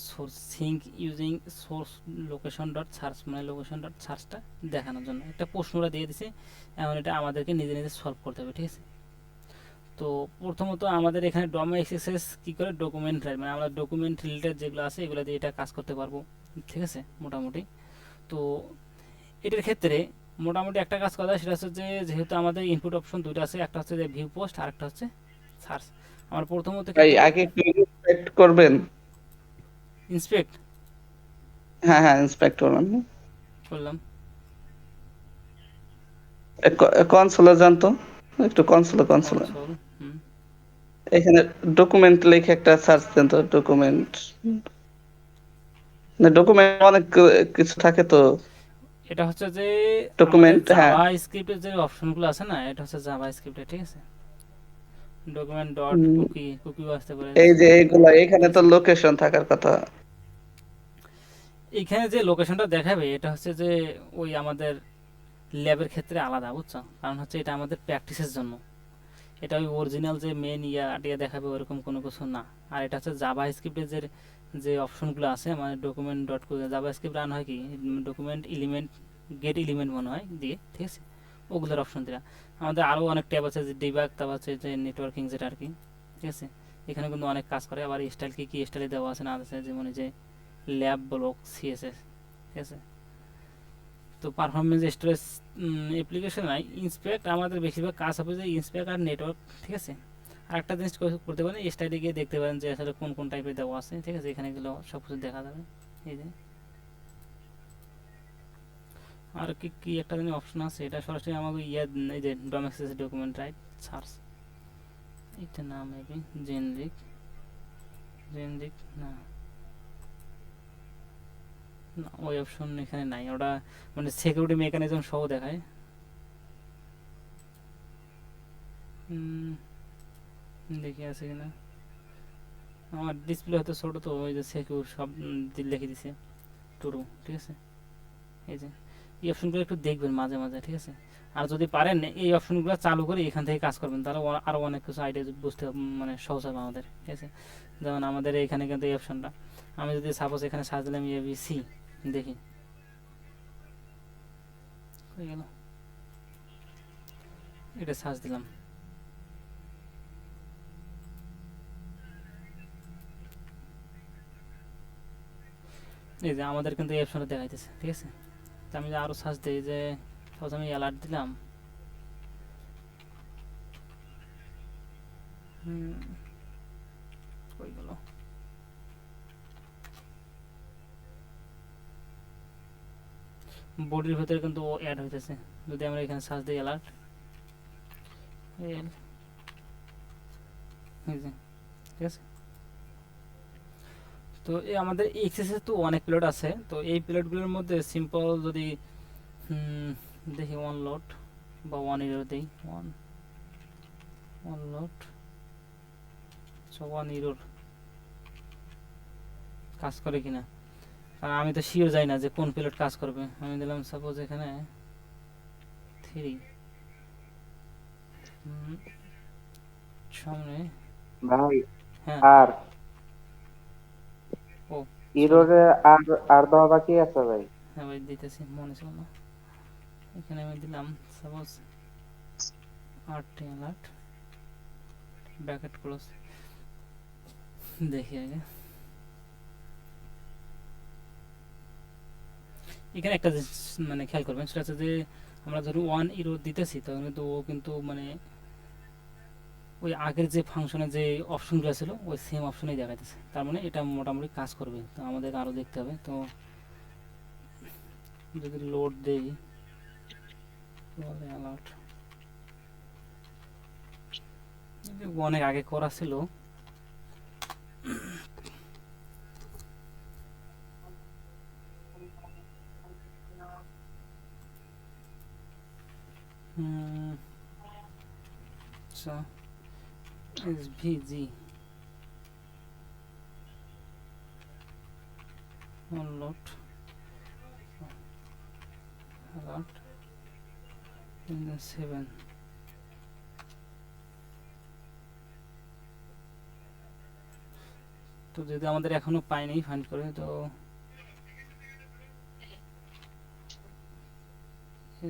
source sink using source location dot search, মানে লোকেশন ডট সার্চটা দেখানোর জন্য একটা প্রশ্নটা দিয়ে দিছে। এখন এটা আমাদেরকে নিজে নিজে সলভ করতে হবে, ঠিক আছে। তো প্রথমত আমাদের এখানে ডম এক্সেসেস কী করে ডকুমেন্ট রাইট, মানে আমরা ডকুমেন্ট রিলেটেড যেগুলো আছে এগুলো দিয়ে এটা কাজ করতে পারবো, ঠিক আছে মোটামুটি। তো এটার ক্ষেত্রে মোটামুটি একটা কাজ করা যায়, সেটা হচ্ছে যে যেহেতু আমাদের ইনপুট অপশন দুটো আছে, একটা হচ্ছে যে ভিউ পোস্ট আর একটা হচ্ছে সার্চ। আমার প্রথমত কি ভাই করবো, আগে একটু ইন্সপেক্ট করবেন। ইন্সপেক্ট হ্যাঁ হ্যাঁ, ইন্সপেক্ট করবেন। করলাম। কনসোলে যান তো, একটু কনসোলে কনসোল, হুম। এখানে ডকুমেন্ট লিখে একটা সার্চ দেন তো, ডকুমেন্ট, না ডকুমেন্ট অনেক কিছু থাকে তো। এটা হচ্ছে যে আমাদের ডকুমেন্ট, হ্যাঁ। জাভা স্ক্রিপ্টের যে অপশনগুলো আছে না, এটা হচ্ছে জাভা স্ক্রিপ্টে, ঠিক আছে। ডকুমেন্ট ডট হুম, কুকি, কুকিও আসতে পারে, এই যে ডকুমেন্ট এইগুলা ডট এখানে তো পিএক্সটি। লোকেশন থাকার কথা। এইখানে যে লোকেশনটা দেখাবে এটা হচ্ছে যে ওই আমাদের ল্যাবের ক্ষেত্রে আলাদা, বুঝছো, কারণ হচ্ছে এটা আমাদের প্র্যাকটিসের জন্য। এটা ওই অরিজিনাল যে মেন ইয়া দেখাবে ওরকম কোনো কিছু না। আর এটা হচ্ছে জাভা স্ক্রিপ্টের যে যে অপশনগুলো আছে, মানে document dot Java script run হয় কি, ডকুমেন্ট এলিমেন্ট গেট এলিমেন্ট মনে হয় দিয়ে, ঠিক আছে, ওগুলোর অপশন দেওয়া। আমাদের আরও অনেক ট্যাব আছে, যে ডিবাগ, তারপর হচ্ছে যে নেটওয়ার্কিং যেটা আর কি, ঠিক আছে। এখানে কিন্তু অনেক কাজ করে। আবার স্টাইল কি কি স্টাইলে দেওয়া আছে না আছে, যেমন এই যে ল্যাব ব্লক সিএসএস, ঠিক আছে। তো পারফরমেন্স স্টোরেজ অ্যাপ্লিকেশন নাই, ইন্সপেক্ট আমাদের বেশিরভাগ কাজ হবে যে ইন্সপেক্ট আর নেটওয়ার্ক, ঠিক আছে। আর একটা জিনিস করতে পারেন, স্টাইলে গিয়ে দেখতে পারেন যে আসলে কোন কোন টাইপের দেওয়া আছে, ঠিক আছে, এখানে গেলেও সব কিছু দেখা যাবে। এই যে আর কি কি একটা জিনিস অপশন আছে, এটা সরাসরি আমাকে এই যে ডোমেক্সেস ডকুমেন্ট রাইট সার্চ, এটা নাম মেবি জেনারিক জেনেরিক না, না ওই অপশন এখানে নাই, ওটা মানে সিকিউরিটি মেকানিজম সহ দেখায়। দেখি আছে কিনা, আমার ডিসপ্লে হয়তো ছোট, তো ওই যে সিকিউর সব লিখে দিছে টুরু, ঠিক আছে। এই যে এই অপশনগুলো একটু দেখবেন মাঝে মাঝে, ঠিক আছে। আর যদি পারেন এই অপশনগুলো চালু করে এখান থেকে কাজ করবেন, তাহলে আরও অনেক কিছু আইডিয়া বুঝতে মানে সহজ হবে আমাদের, ঠিক আছে। যেমন আমাদের এখানে কিন্তু এই অপশনটা, আমি যদি সাপোজ এখানে সার্চ দিলাম ABC, দেখি হয়ে গেল, এটা সার্চ দিলাম, এই যে আমাদের কিন্তু এই অপশনটা দেখাইতেছে, ঠিক আছে। তো আমি আরও সার্চ দিই, যে সাপোজ আমি অ্যালার্ট দিলাম, হয়ে গেল। বডির ভিতরে কিন্তু ও অ্যাড হইতেছে, যদি আমরা এখানে সার্চ দিই অ্যালার্ট, ঠিক আছে। তো এই আমাদের এক্সেসে তো অনেক প্লেট আছে, তো এই প্লেটগুলোর মধ্যে সিম্পল যদি দেখি ওয়ান লোড বা ওয়ান ইরো দিই, ওয়ান লোড, ওয়ান ইরোর কাজ করে কিনা, কারণ আমি তো শিওর যাই না যে কোন প্লেট কাজ করবে। আমি দিলাম সাপোজ এখানে 3, সামনে, ভাই হ্যাঁ আর ও ইরোরে আর দেওয়া বাকি আছে ভাই। হ্যাঁ ভাই দিতেছি, মনে ছিল না। এখানে আমি দিলাম সাপোজ 8 অ্যালার্ট, ব্র্যাকেট ক্লোজ, দেখি আগে। এখানে একটা জিনিস মানে খেয়াল করবেন, সেটা হচ্ছে যে আমরা ধরুন 1 ইউরো দিতেছি, তখন কিন্তু ও কিন্তু মানে ওই আগের যে ফাংশনে যে অপশনগুলো ছিল ওই সেম অপশনেই দেখাইতেছে, তার মানে এটা মোটামুটি কাজ করবে। তো আমাদের আরও দেখতে হবে। তো যদি লোড দেই অ্যালার্ট, অনেক আগে করা ছিল, আচ্ছা SVG লোড অ্যালার্ট 7, তো যদি আমাদের এখনো পাইনি ফাইন্ড করে, তো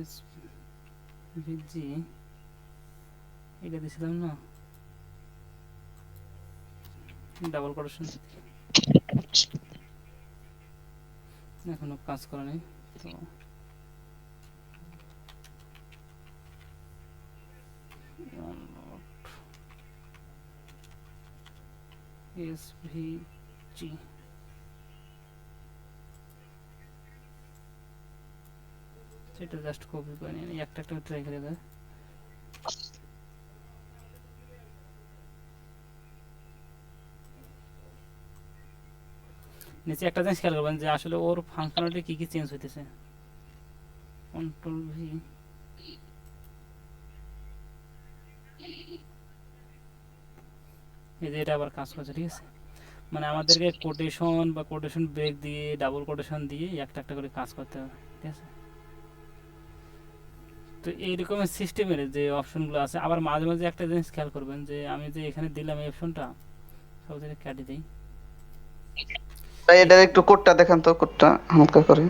SVG এটা দিছিলাম না, ডাবল কোটেশন, এখনো কাজ করে নাই। তো SVG সেটা জাস্ট কপি করে নিয়ে একটা একটা ট্রাই করে দেয়। নিচে একটা জিনিস খেয়াল করবেন যে আসলে ওর ফাংশনালিটি কি কি চেঞ্জ হইতেছে। কন্ট্রোল ভি, এই যে এটা আবার কাজ করছে, ঠিক আছে। মানে আমাদেরকে কোটেশন বা কোটেশন ব্রেক দিয়ে ডাবল কোটেশন দিয়ে একটা একটা করে কাজ করতে হবে, ঠিক আছে। তো এইরকমের সিস্টেমের যে অপশনগুলো আছে, আবার মাঝে মাঝে একটা জিনিস খেয়াল করবেন যে আমি যে এখানে দিলাম এই অপশনটা, সব থেকে কেটে দিই, ভাই এটার একটু কোডটা দেখান তো, কোডটা হালকা করে,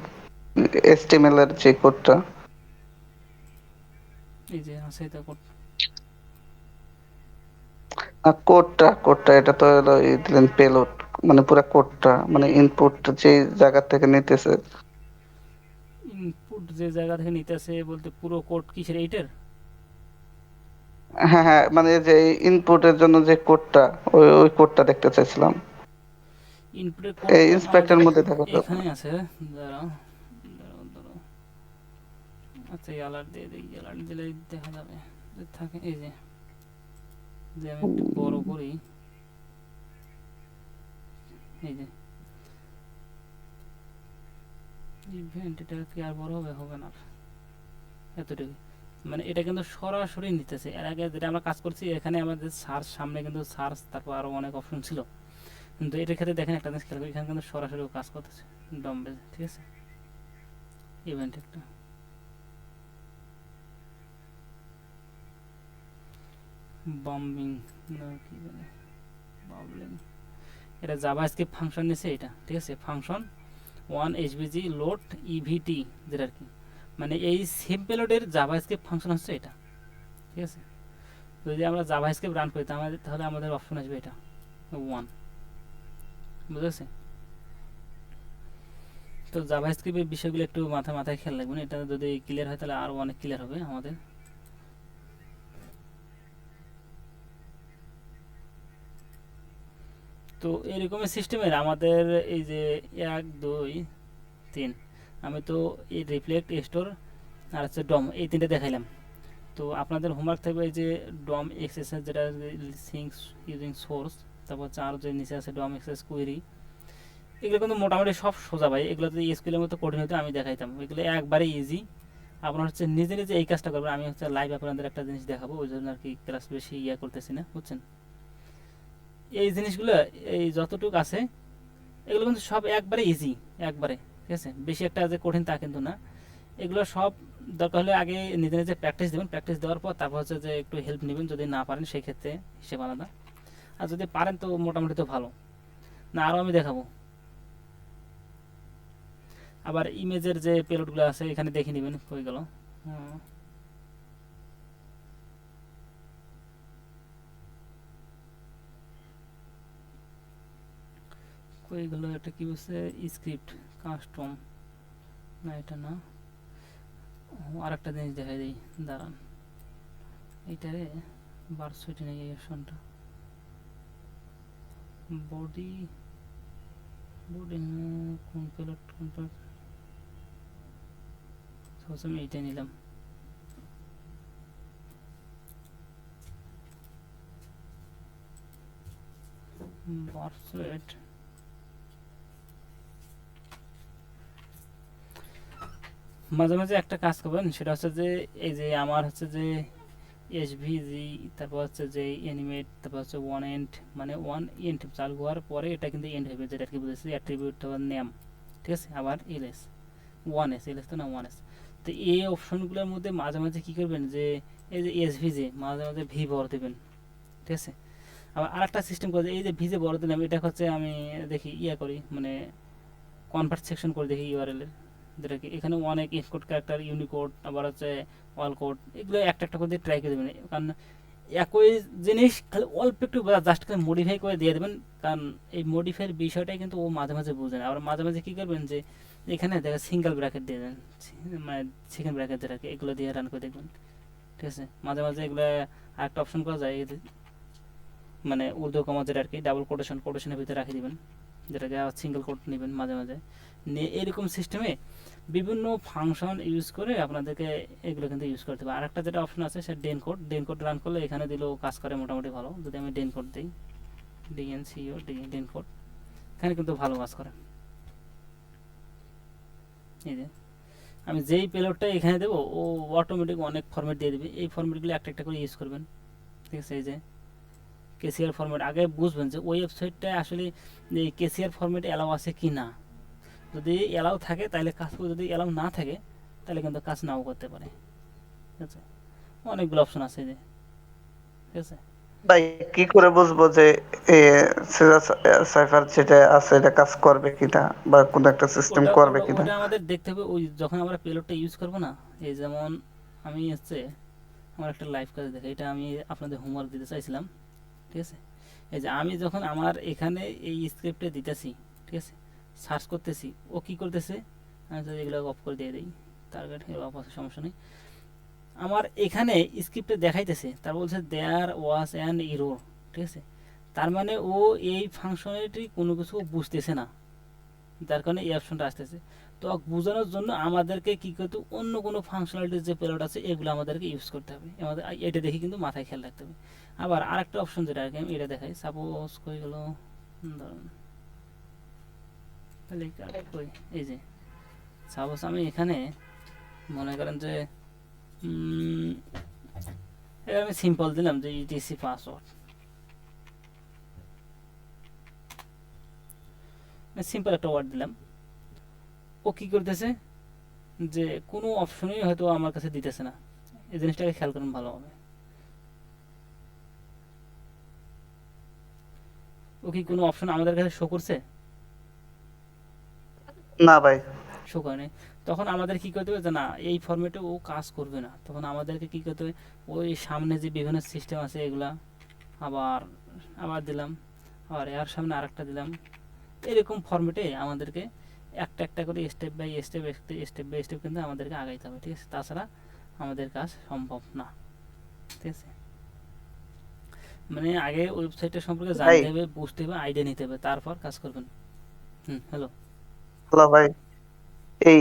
HTML এর যে কোডটা। এই যে আছে এটা কোডটা এটা তো হলো এই দিলেন পেলোড, মানে পুরো কোডটা, মানে ইনপুট যে জায়গা থেকে নিতেছে। ইনপুট যে জায়গা থেকে নিতেছে বলতে পুরো কোড কিসের, এইটার হ্যাঁ হ্যাঁ, মানে যে ইনপুটের জন্য যে কোডটা, ওই কোডটা দেখতে চাইছিলাম। ইনপুটের এই কোডটা আমাদের ইন্সপেক্টর মধ্যে দেখা যাবে। এখানে আছে, দাঁড়াও দাঁড়াও দাঁড়াও, আচ্ছা অ্যালার্ট দিয়ে দিই, অ্যালার্ট দিলে দেখা যাবে যে থাকে। এই যে যে আমি একটু বড় করি, এই যে ইভেন্ট, এটা কি আর বড় হবে? হবে না, এতটুকু। মানে এটা কিন্তু সরাসরি নিতেছে। এর আগে যেটা আমরা কাজ করছি এখানে আমাদের সার্চ, সামনে কিন্তু সার্চ, তারপর আরও অনেক অপশন ছিল, কিন্তু এটার ক্ষেত্রে দেখেন একটা জিনিস খেয়াল করি, এখানে কিন্তু সরাসরি কাজ করতেছে ডম বেজে, ঠিক আছে। ইভেন্ট একটা বম্বিং না কি বলে, বাবলিং, এটা জাভাস্ক্রিপ্ট ফাংশন নিছে এটা, ঠিক আছে। ফাংশন 1 HBG লোড ইভিটি, যেটা আর কি মানে এই সেম পেলোডের জাভাস্ক্রিপ্ট ফাংশন হচ্ছে এটা, ঠিক আছে। যদি আমরা জাভাস্ক্রিপ্ট রান করি তাহলে আমাদের অপশন আসবে এটা 1, বুঝেছে। তো জাভাস্ক্রিপ্টের বিষয়গুলো একটু মাথায় খেয়াল রাখবেন, এটা যদি ক্লিয়ার হয় তাহলে আরও অনেক ক্লিয়ার হবে আমাদের। তো এরকমের সিস্টেমের আমাদের এই যে 1 2 3, আমি তো এই রিফ্লেক্ট, স্টোর আর হচ্ছে ডম, এই তিনটে দেখাইলাম। তো আপনাদের হোমওয়ার্ক থাকবে এই যে ডম এক্সএসএস, যেটা সিঙ্কস ইউজিং সোর্স, তারপর হচ্ছে আরও যে নিচে আছে ডম এক্সএস কোয়েরি, এগুলো কিন্তু মোটামুটি সব সোজা ভাই। এগুলো যদি স্কুলের মতো কঠিন হতো আমি দেখাইতাম, এগুলো একবারে ইজি। আপনার হচ্ছে নিজে নিজে এই কাজটা করবেন। আমি হচ্ছে লাইভ আপনাদের একটা জিনিস দেখাবো, ওই জন্য আর কি ক্লাস বেশি করতেছি না, বুঝছেন। এই জিনিসগুলো এই যতটুকু আছে এগুলো কিন্তু সব একবারে ইজি, একবারে, ঠিক আছে। বেশি একটা যে কঠিন তা কিন্তু না। এগুলো সব দরকার হলে আগে নিজে নিজে প্র্যাকটিস দেবেন, প্র্যাকটিস দেওয়ার পর তারপর হচ্ছে যে একটু হেল্প নেবেন, যদি না পারেন সেই ক্ষেত্রে হিসেব আলাদা, আর যদি পারেন তো মোটামুটি তো ভালো। না আরও আমি দেখাবো। আবার ইমেজের যে পেলোডগুলো আছে এখানে দেখে নেবেন কই গেল। কই গেল, এটা কি বলছে, স্ক্রিপ্ট কাস্টম, না এটা না, আর একটা জিনিস দেখাই দিই, দাঁড়ান। এইটারে ভার্সিটি নেই, এই অপশনটা বডি, বডি কোন পেলোড, কোন পেলোড, আমি এইটা নিলাম। ভার্সুয়েট, মাঝে মাঝে একটা কাজ করবেন, সেটা হচ্ছে যে এই যে আমার হচ্ছে যে এসভিজি, তারপর হচ্ছে যে অ্যানিমেট, তারপর হচ্ছে ওয়ান এন্ড, মানে ওয়ান এন্ড চালু হওয়ার পরে এটা কিন্তু এন্ড হবে, যেটা কি বুঝেছি অ্যাট্রিবিউট নেম, ঠিক আছে। আবার এলএস, ওয়ান এস, এলএস তো না ওয়ান এস। তো এই অপশনগুলোর মধ্যে মাঝে মাঝে কী করবেন, যে এই যে এসভিজে মাঝে মাঝে ভি বড় দেবেন, ঠিক আছে। আবার আরেকটা সিস্টেম করে, এই যে ভিজে বড় দিলাম, এটা হচ্ছে আমি দেখি করি, মানে কনভার্ট সেকশন করে দেখি ইউআরএল এর, যেটা কি এখানে অনেক ইনকোড ক্যারেক্টার, ইউনিকোড, আবার হচ্ছে অল কোড, এগুলো একটা একটা করে দিয়ে ট্রাই করে দেবেন। কারণ একই জিনিস খালি অল্প একটু জাস্ট খালি মডিফাই করে দিয়ে দেবেন, কারণ এই মডিফাইয়ের বিষয়টাই কিন্তু ও মাঝে মাঝে বুঝে না। আবার মাঝে মাঝে কী করবেন, যে এখানে দেখা সিঙ্গেল ব্র্যাকেট দিয়ে দেন, মানে সেকেন্ড ব্র্যাকেট যেটাকে, এগুলো দিয়ে রান করে দেখবেন, ঠিক আছে। মাঝে মাঝে এগুলো আরেকটা অপশন করা যায়, মানে উর্দু কমা, যেটা আর কি ডাবল কোটেশনের ভিতরে রাখি দেবেন, যেটাকে আবার সিঙ্গেল কোট নেবেন মাঝে মাঝে নিয়ে, এরকম সিস্টেমে বিভিন্ন ফাংশন ইউজ করে আপনাদেরকে এগুলো কিন্তু ইউজ করতে হবে। আর একটা যেটা অপশন আছে সেটা ডেন কোড রান করলে এখানে দিলেও কাজ করে মোটামুটি ভালো। যদি আমি ডেন কোড দিই, ডিএনসিও ডেন কোড, এখানে কিন্তু ভালো কাজ করে। এই যে আমি যেই পেলোডটা এখানে দেবো ও অটোমেটিক অনেক ফরম্যাট দিয়ে দেবে, এই ফরম্যাটগুলো একটা একটা করে ইউজ করবেন, ঠিক আছে। এই যে কেসিআর ফরম্যাট, আগে বুঝবেন যে ওই ওয়েবসাইটটায় আসলে এই কেসিআর ফরম্যাট অ্যালাউ আছে কি না। যদি অ্যালাউ থাকে তাহলে কাজ করবে, যদি অ্যালাউ না থাকে তাহলে কিন্তু কাজ নাও করতে পারে, ঠিক আছে। অনেকগুলো অপশন আছে যে, ঠিক আছে। ভাই কি করে বুঝবো যে সাইফার যেটা আছে এটা কাজ করবে কিনা, বা কোন একটা সিস্টেম ওটা করবে ওটা কিনা? ওটা আমাদের দেখতে হবে, ওই যখন আমরা পেলোডটা ইউজ করবো না। এই যেমন আমি হচ্ছে আমার একটা লাইভ কাজ দেখে, এটা আমি আপনাদের হোমওয়ার্ক দিতে চাইছিলাম, ঠিক আছে। এই যে আমি যখন আমার এখানে এই স্ক্রিপ্টে দিতেছি, ঠিক আছে, সার্চ করতেছি, ও কি করতেছে, আমি যদি এগুলো অফ করে দিয়ে দিই, টার্গেট অফ আছে, সমস্যা নেই। আমার এখানে স্ক্রিপ্টে দেখাইতেছে, তার বলছে দেয়ার ওয়াজ অ্যান এরর, ঠিক আছে। তার মানে ও এই ফাংশনালিটি কোনো কিছু বুঝতেছে না, যার কারণে এই অপশনটা আসতেছে। তো বোঝানোর জন্য আমাদেরকে কী করতে, অন্য কোনো ফাংশনালিটির যে পেলোড আছে এগুলো আমাদেরকে ইউজ করতে হবে, আমাদের এটা দেখে কিন্তু মাথায় খেয়াল রাখতে হবে। আবার আরেকটা অপশন যেটা আর কি আমি এটা দেখাই, সাপোজ কই গেল, ধরুন তাহলে কই এই যে সাপোজ আমি এখানে মনে করেন যে এবার আমি সিম্পল দিলাম যে ইটিসি পাসওয়ার্ড, সিম্পল একটা ওয়ার্ড দিলাম। ও কি করতেছে যে কোনো অপশনই হয়তো আমার কাছে দিতেছে না, এই জিনিসটাকে খেয়াল করুন ভালোভাবে। ও কি কোনো অপশন আমাদের কাছে শো করছে? না ভাই। শো করেনি। তখন আমাদের কি করতে হবে যে না এই ফরম্যাটে ও কাজ করবে না, তখন আমাদেরকে কি করতে হবে ওই সামনে যে বিভিন্ন সিস্টেম আছে এগুলা আবার আবার দিলাম, আবার এর সামনে আরেকটা দিলাম, এরকম ফরম্যাটে আমাদেরকে একটা একটা করে step by step step by step কিন্তু আমাদেরকে আগাইতে হবে, ঠিক আছে? তাছাড়া আমাদের কাজ সম্ভব না, ঠিক আছে? মানে আগে ওয়েবসাইটের সম্পর্কে ভাই জানতে হবে, বুঝতে হবে, আইডিয়া নিতে হবে, তারপর কাজ করবেন। হ্যালো। হ্যালো ভাই, এই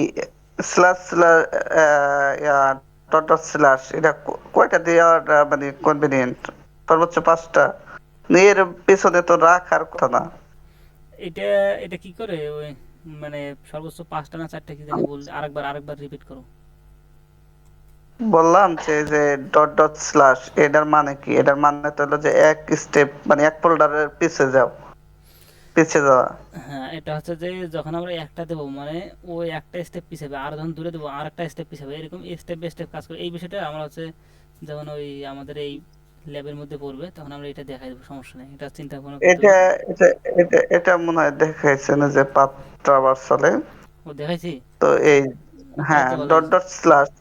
slash slash dot dot slash এটা কয়টা দেওয়ার মানে কনভিনিয়েন্ট? সর্বোচ্চ 5টা। এর পেছনে তো রাখার কথা না। এটা এটা কি করে ওই মানে সর্বোচ্চ 5টা না 4টা কি জানি বল, আরেকবার রিপিট করো। বললাম যে ডট ডট স্ল্যাশ এটার মানে কি? এটার মানে তো হলো যে এক স্টেপ মানে এক ফোল্ডারের পিছে যাওয়া। হ্যাঁ, এটা হচ্ছে যে যখন আমরা একটা দেবো মানে ওই একটা স্টেপ পিছাবে, আর যখন দূরে দেবো আর একটা স্টেপ পিছাবে, এরকম স্টেপ বাই স্টেপ কাজ করে। এই বিষয়টা আমরা হচ্ছে যখন ওই আমাদের এই ল্যাবের মধ্যে পড়বে তখন আমরা এটা দেখাই দেবো, সমস্যা নেই, এটা চিন্তা ভাবনা করতে এটা হবে না। এটা এটা মনে হয় দেখাইছে না যে পাত্রাবার চলে। ও দেখাইছি, তো এই তাহলে হ্যাঁ তো ভালো ডট হয়েছে।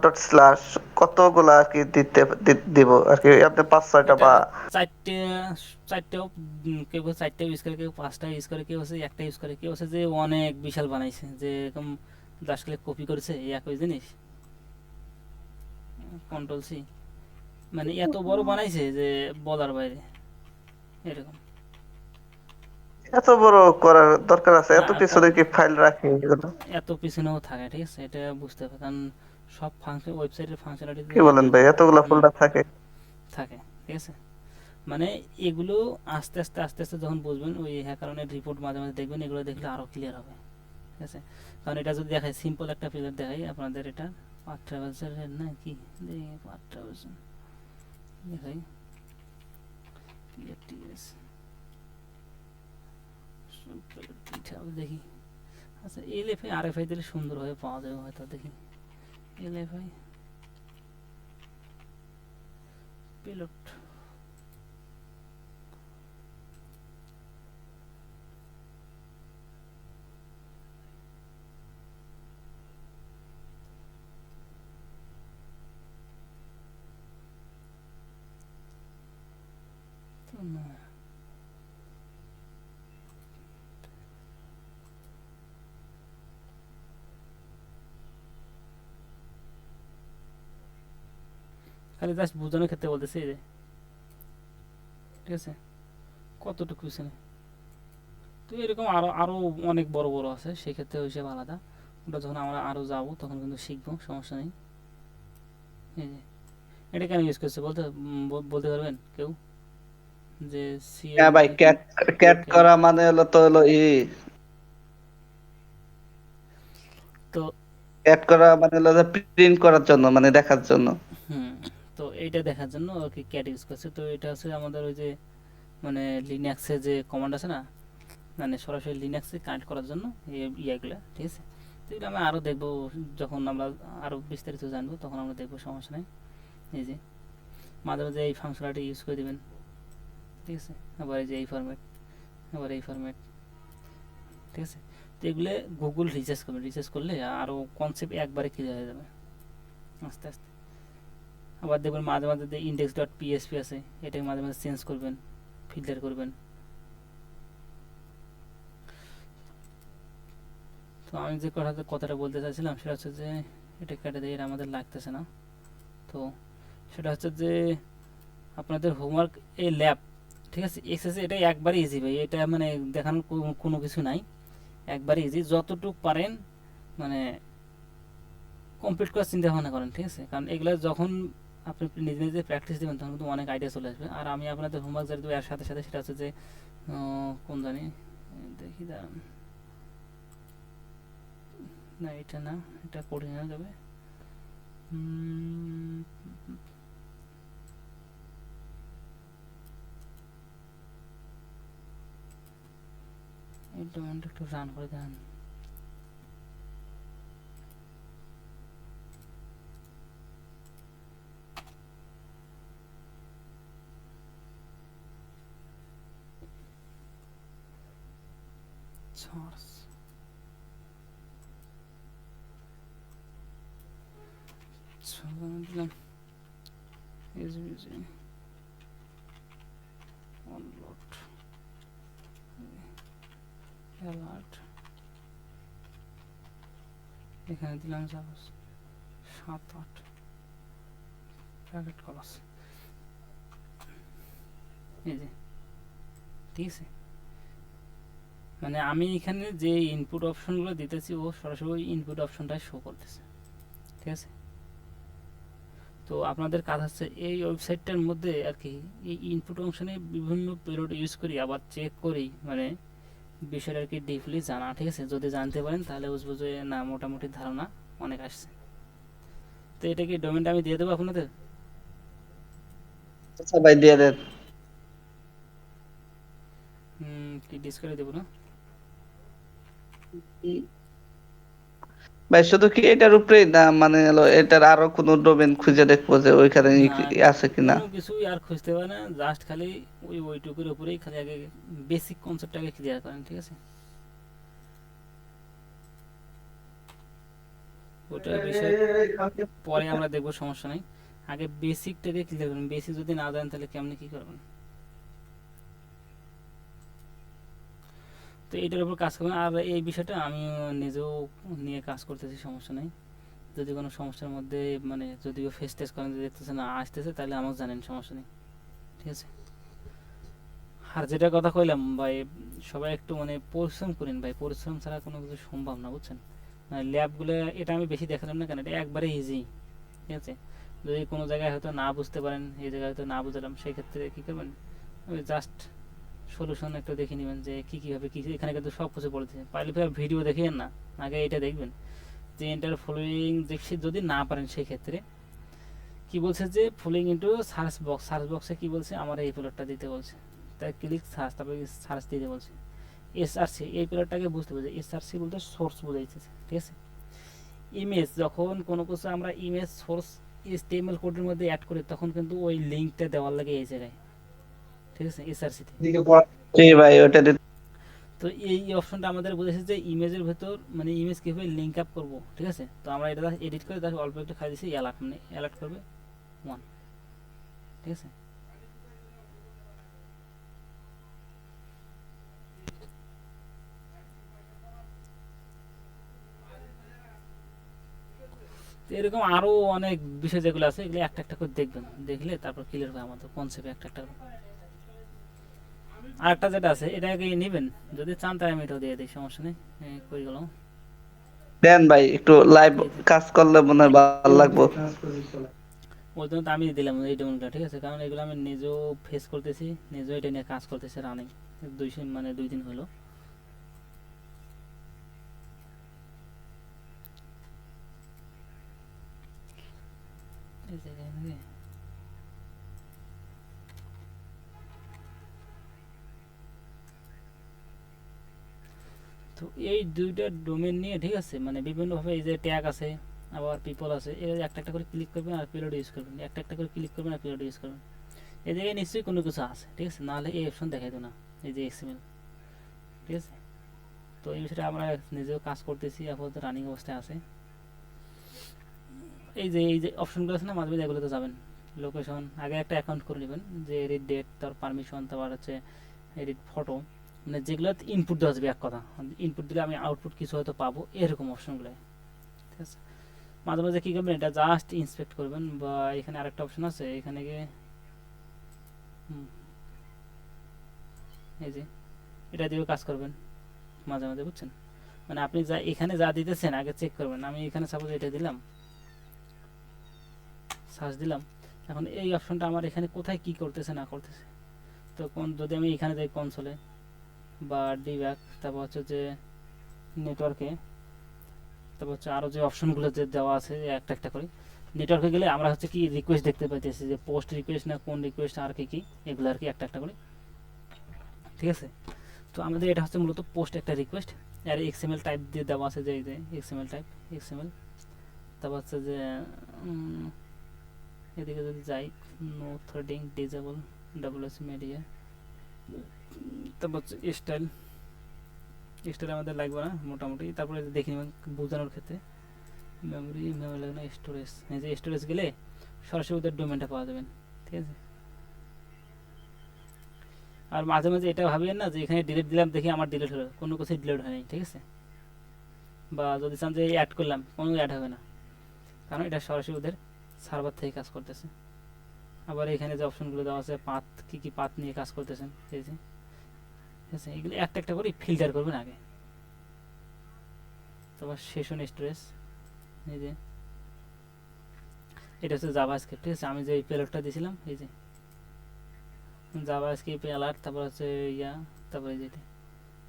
ডট স্ল্যাশ কতগুলা আর কি দিব আর কি আপনি 5-6টা এটা বা চারটে চারটেও কেউ কেউ চারটে ইউজ করে, কেউ 5টা ইউজ করে, কেউ হচ্ছে একটা ইউজ করে, কেউ হচ্ছে যে অনেক বিশাল বানাইছে যে এরকম জাস্ট খালি কপি করেছে এই একই জিনিস, কন্ট্রোল সি, মানে এত বড় বানাইছে যে বলার বাইরে এরকম। এত বড় করার দরকার আছে? এত হ্যাঁ, পিছনে কি ফাইল রাখে এগুলো? এত পিছনেও থাকে, ঠিক আছে? এটা বুঝতে হবে কারণ সব ফাংশন ওয়েবসাইটের ফাংশনালিটি কি বলেন ভাই, এতগুলা ফোল্ডার থাকে? থাকে, ঠিক আছে? মানে এগুলো আস্তে আস্তে আস্তে আস্তে যখন বুঝবেন ওই হ্যাকারনের রিপোর্ট মাঝে মাঝে দেখবেন, এগুলো দেখলে আরও ক্লিয়ার হবে, ঠিক আছে? কারণ এটা যদি দেখায় সিম্পল একটা ফিগার দেখাই আপনাদের, এটা পাথ ট্রাভার্সালের না কি দেখি পাথ ট্রাভার্সাল দেখাই, ঠিক আছে? দেখি, আচ্ছা এলএফআই আরএফআই দিলে সুন্দরভাবে পাওয়া যাবে হয়তো, দেখি এলএফআই পেলোড তো না, খালি জাস্ট বোঝানোর ক্ষেত্রে বলতেছি এই যে, ঠিক আছে? কতটুকু পিছনে তো এরকম আরো আরো অনেক বড় বড় আছে, সেক্ষেত্রে হিসেবে আলাদা, ওটা যখন আমরা আরো যাব তখন কিন্তু শিখবো, সমস্যা নেই। এই যে এটা কেন ইউজ করছে বলতে বলতে পারবেন কেউ যে হ্যাঁ ভাই, সিএমডি ক্যাট ক্যাট করা মানে হলো তো হলো তো ক্যাট করা মানে হলো যে প্রিন্ট করার জন্য মানে দেখার জন্য। হুম, তো এইটা দেখার জন্য আর কি ক্যাট ইউজ করছে। তো এটা হচ্ছে আমাদের ওই যে মানে লিনাক্সে যে কমান্ড আছে না, মানে সরাসরি লিনাক্সে কানেক্ট করার জন্য ইয়াগুলা, ঠিক আছে? তো এগুলো আমরা আরও দেখবো যখন আমরা আরও বিস্তারিত জানবো তখন আমরা দেখবো, সমস্যা নেই। এই যে মাঝে মাঝে এই ফাংশনালিটি ইউজ করে দেবেন, ঠিক আছে? আবার এই যে এই ফরম্যাট, আবার এই ফরম্যাট, ঠিক আছে? তো এগুলো গুগল রিসার্চ করবেন, রিসার্চ করলে আরও কনসেপ্ট একবারে ক্লিয়ার হয়ে যাবে আস্তে আস্তে। আবার দেখবেন মাঝে মাঝে যে ইন্ডেক্স ডট পিএসপি আছে, এটাকে মাঝে মাঝে চেঞ্জ করবেন, ফিল্টার করবেন। তো আমি যে কথাটা বলতে চাইছিলাম সেটা হচ্ছে যে এটা কেটে দিয়ে এটা আমাদের লাগতেছে না। তো সেটা হচ্ছে যে আপনাদের হোমওয়ার্ক এই ল্যাব, ঠিক আছে? এক্সারসাইজ এটা একবারে ইজি ভাই, এটা মানে দেখানোর কোনো কিছু নাই, একবারে ইজি। যতটুকু পারেন মানে কমপ্লিট করার চিন্তা ভাবনা করেন, ঠিক আছে? কারণ এগুলো যখন আপনি নিজে নিজে প্র্যাকটিস দেবেন তখন কিন্তু অনেক আইডিয়া চলে আসবে। আর আমি আপনাদের হোমওয়ার্ক যেটা দেবো এর সাথে সাথে সেটা হচ্ছে যে কোন জানি দেখি দাঁড়ান, না এটা না, এটা কঠিন হয়ে যাবে। এই ডোমেনটা একটু রান করে দেন। source দিলাম SVG onload alert, এখানে দিলাম সাপোজ 7-8 প্যাকেট কলাস, এই যে ঠিক আছে। মানে আমি এখানে যে ইনপুট অপশনগুলো দিতেছি ও সরাসরি ওই ইনপুট অপশনটাই শো করতেছে, ঠিক আছে। তো আপনাদের কাজ হচ্ছে এই ওয়েবসাইটটার মধ্যে আর কি এই ইনপুট অপশনে বিভিন্ন পেলোড ইউজ করি, আবার চেক করি, মানে বিষয়টা আর কি ডিপলি জানা, ঠিক আছে। যদি জানতে পারেন তাহলে বুঝবো যে না মোটামুটি ধারণা অনেক আসছে। তো এটা কি ডোমেনটা আমি দিয়ে দেবো আপনাদের? আচ্ছা ভাই দিয়ে দেন কি ডিসকারে দেবো না? ভাই। শুধু কি এটার উপরেই না, মানে হলো এটার আরো কোনো ডোমেন খুঁজে দেখবো যে ওইখানে না, আছে কিনা? কোনো কিছুই আর খুঁজতে হবে না, জাস্ট খালি ওইটুকুর উপরেই খালি আগে বেসিক কনসেপ্টটাকে ক্লিয়ার করেন, ঠিক আছে। ওটার বিষয়ে পরে আমরা দেখবো, সমস্যা নেই। আগে বেসিকটাকে ক্লিয়ার করুন, বেসিক যদি না জানেন তাহলে কেমনি কি করবেন। তো এটার উপর কাজ করবেন। আর এই বিষয়টা আমি নিজেও নিয়ে কাজ করতেছি, সমস্যা নেই। যদি কোনো সমস্যার মধ্যে মানে যদিও ফেস টেস্ট করেন, যদি দেখতেছে না আসতেছে তাহলে আমাকে জানেন, সমস্যা নেই, ঠিক আছে। আর যেটা কথা কইলাম ভাই, সবাই একটু মানে পরিশ্রম করেন ভাই, পরিশ্রম ছাড়া কোনো কিছু সম্ভব না, বুঝছেন। মানে ল্যাবগুলো এটা আমি বেশি দেখালাম না কেন, এটা একবারে ইজি, ঠিক আছে। যদি কোনো জায়গায় হয়তো না বুঝতে পারেন, এই জায়গায় হয়তো না বুঝলাম, সেই ক্ষেত্রে কী করবেন, ওই জাস্ট সলিউশন একটু দেখে নেবেন যে কী কীভাবে কী, এখানে কিন্তু সব কিছু বলতে পারলে ভিডিও দেখেন না, আগে এটা দেখবেন যে এন্টার ফলোয়িং দেখছি। যদি না পারেন সেই ক্ষেত্রে কি বলছে যে following into search box, search বক্সে কি বলছে আমার এই প্লটটা দিতে বলছে, তাই ক্লিক সার্চ, তারপরে সার্চ দিতে বলছে। এসআরসি এই প্লটটাকে বুঝতে বলছে, এসআরসি বলতে সোর্স বোঝাইছে, ঠিক আছে। ইমেজ যখন কোনো কিছু আমরা ইমেজ সোর্স HTML কোডের মধ্যে অ্যাড করি তখন কিন্তু ওই লিঙ্কটা দেওয়ার লাগে এই জায়গায়, ঠিক আছে, এসআরসিতে। জি ভাই ওটা তো এই অপশনটা আমাদের বুঝেছে যে ইমেজের ভেতর মানে ইমেজ কীভাবে লিঙ্ক আপ করবো, ঠিক আছে। তো আমরা এটা এডিট করে তাকে অল্প একটু খাই দিয়েছি, অ্যালার্ট মানে অ্যালার্ট করবে 1, ঠিক আছে। তো এরকম আরও অনেক বিষয় যেগুলো আছে এগুলো একটা একটা করে দেখবেন, দেখলে তারপর ক্লিয়ার হবে আমাদের কনসেপ্ট একটা একটা। আর একটা যেটা আছে এটাকে নেবেন, যদি চান তাই আমি এটাও দিয়ে দিই, সমস্যা নেই। কই গেল, দেন ভাই, একটু লাইভ কাজ করলে মনে হয় ভালো লাগবো। ওই জন্য তো আমি দিলাম এই ডোমেনটা, ঠিক আছে। কারণ এগুলো আমি নিজেও ফেস করতেছি, নিজেও এটা নিয়ে কাজ করতেছি রানিং 2 দিন হলো। তো এই দুইটা ডোমেন নিয়ে, ঠিক আছে, মানে বিভিন্নভাবে এই যে ট্যাগ আছে, আবার পিপল আছে, এর একটা একটা করে ক্লিক করবেন আর পেলোড ইউজ করবেন, একটা একটা করে ক্লিক করবেন আর পেলোড ইউজ করবেন। এই জায়গায় নিশ্চয়ই কোনো কিছু আছে, ঠিক আছে, নাহলে এই অপশন দেখাইতো না, এই যে XML, ঠিক আছে। তো এই বিষয়টা আমরা নিজেও কাজ করতেছি, আপাতত রানিং অবস্থায় আছে। এই যে অপশনগুলো আছে না মাঝে মাঝে, এগুলোতে যাবেন। লোকেশন আগে একটা অ্যাকাউন্ট করে নেবেন, যে এডিট ডেট, তার পারমিশন, তারপর হচ্ছে এডিট ফটো, মানে যেগুলো ইনপুট দেওয়া যাবে, এক কথা ইনপুট দিলে আমি আউটপুট কিছু হয়তো পাবো, এরকম অপশনগুলো, ঠিক আছে। মাঝে মাঝে কী করবেন, এটা জাস্ট ইন্সপেক্ট করবেন, বা এখানে আরেকটা অপশন আছে, এখানে গিয়ে এই যে এটা দিয়েও কাজ করবেন মাঝে মাঝে, বুঝছেন। মানে আপনি যা এখানে যা দিতেছেন আগে চেক করবেন। আমি এখানে সাপোজ এটা দিলাম, সার্চ দিলাম, এখন এই অপশনটা আমার এখানে কোথায় কি করতেছে না করতেছে। তো যদি আমি এখানে যাই কনসোলে, বা ডিব্যাক, তারপর হচ্ছে যে নেটওয়ার্কে, তারপর হচ্ছে আরও যে অপশনগুলো যে দেওয়া আছে একটা একটা করে। নেটওয়ার্কে গেলে আমরা হচ্ছে কি রিকোয়েস্ট দেখতে পাইতেছি, যে পোস্ট রিকোয়েস্ট না কোন রিকোয়েস্ট আর কি এগুলো আর কি একটা একটা করে, ঠিক আছে। তো আমাদের এটা হচ্ছে মূলত পোস্ট একটা রিকোয়েস্ট, আর এক্সএমএল টাইপ দিয়ে দেওয়া আছে, যে এই যে এক্সএমএল টাইপ, এক্সএমএল। তারপর হচ্ছে যে এদিকে যদি যাই, no threading disable, WS media, তারপর হচ্ছে স্টাইল, স্টাইল আমাদের লাগবে না মোটামুটি। তারপরে দেখি নেবেন বোঝানোর ক্ষেত্রে মেমোরি, মেমোরি লাগবে না, স্টোরেজ, এই যে স্টোরেজ গেলে সরাসরি ওদের ডোমেনটা পাওয়া যাবেন, ঠিক আছে। আর মাঝে মাঝে এটা ভাবিয়েন না যে এখানে ডিলিট দিলাম দেখি আমার ডিলিট হলো, কোনো কিছু ডিলিট হয়নি, ঠিক আছে। বা যদি চান যে অ্যাড করলাম, কোনো অ্যাড হবে না, কারণ এটা সরাসরি ওদের সার্ভার থেকে কাজ করতেছে। আবার এখানে যে অপশনগুলো দেওয়া আছে, পাথ কী কী পাথ নিয়ে কাজ করতেছেন, এই যে, ঠিক আছে, এগুলো একটা একটা করে ফিল্টার করবেন আগে। তারপর সেশন স্টোরেজ, এই যে এটা হচ্ছে জাভাস্ক্রিপ্ট, ঠিক আছে। আমি যে পেলোডটা দিয়েছিলাম, এই যে জাভাস্ক্রিপ্ট অ্যালার্ট, তারপর হচ্ছে তারপরে যেটা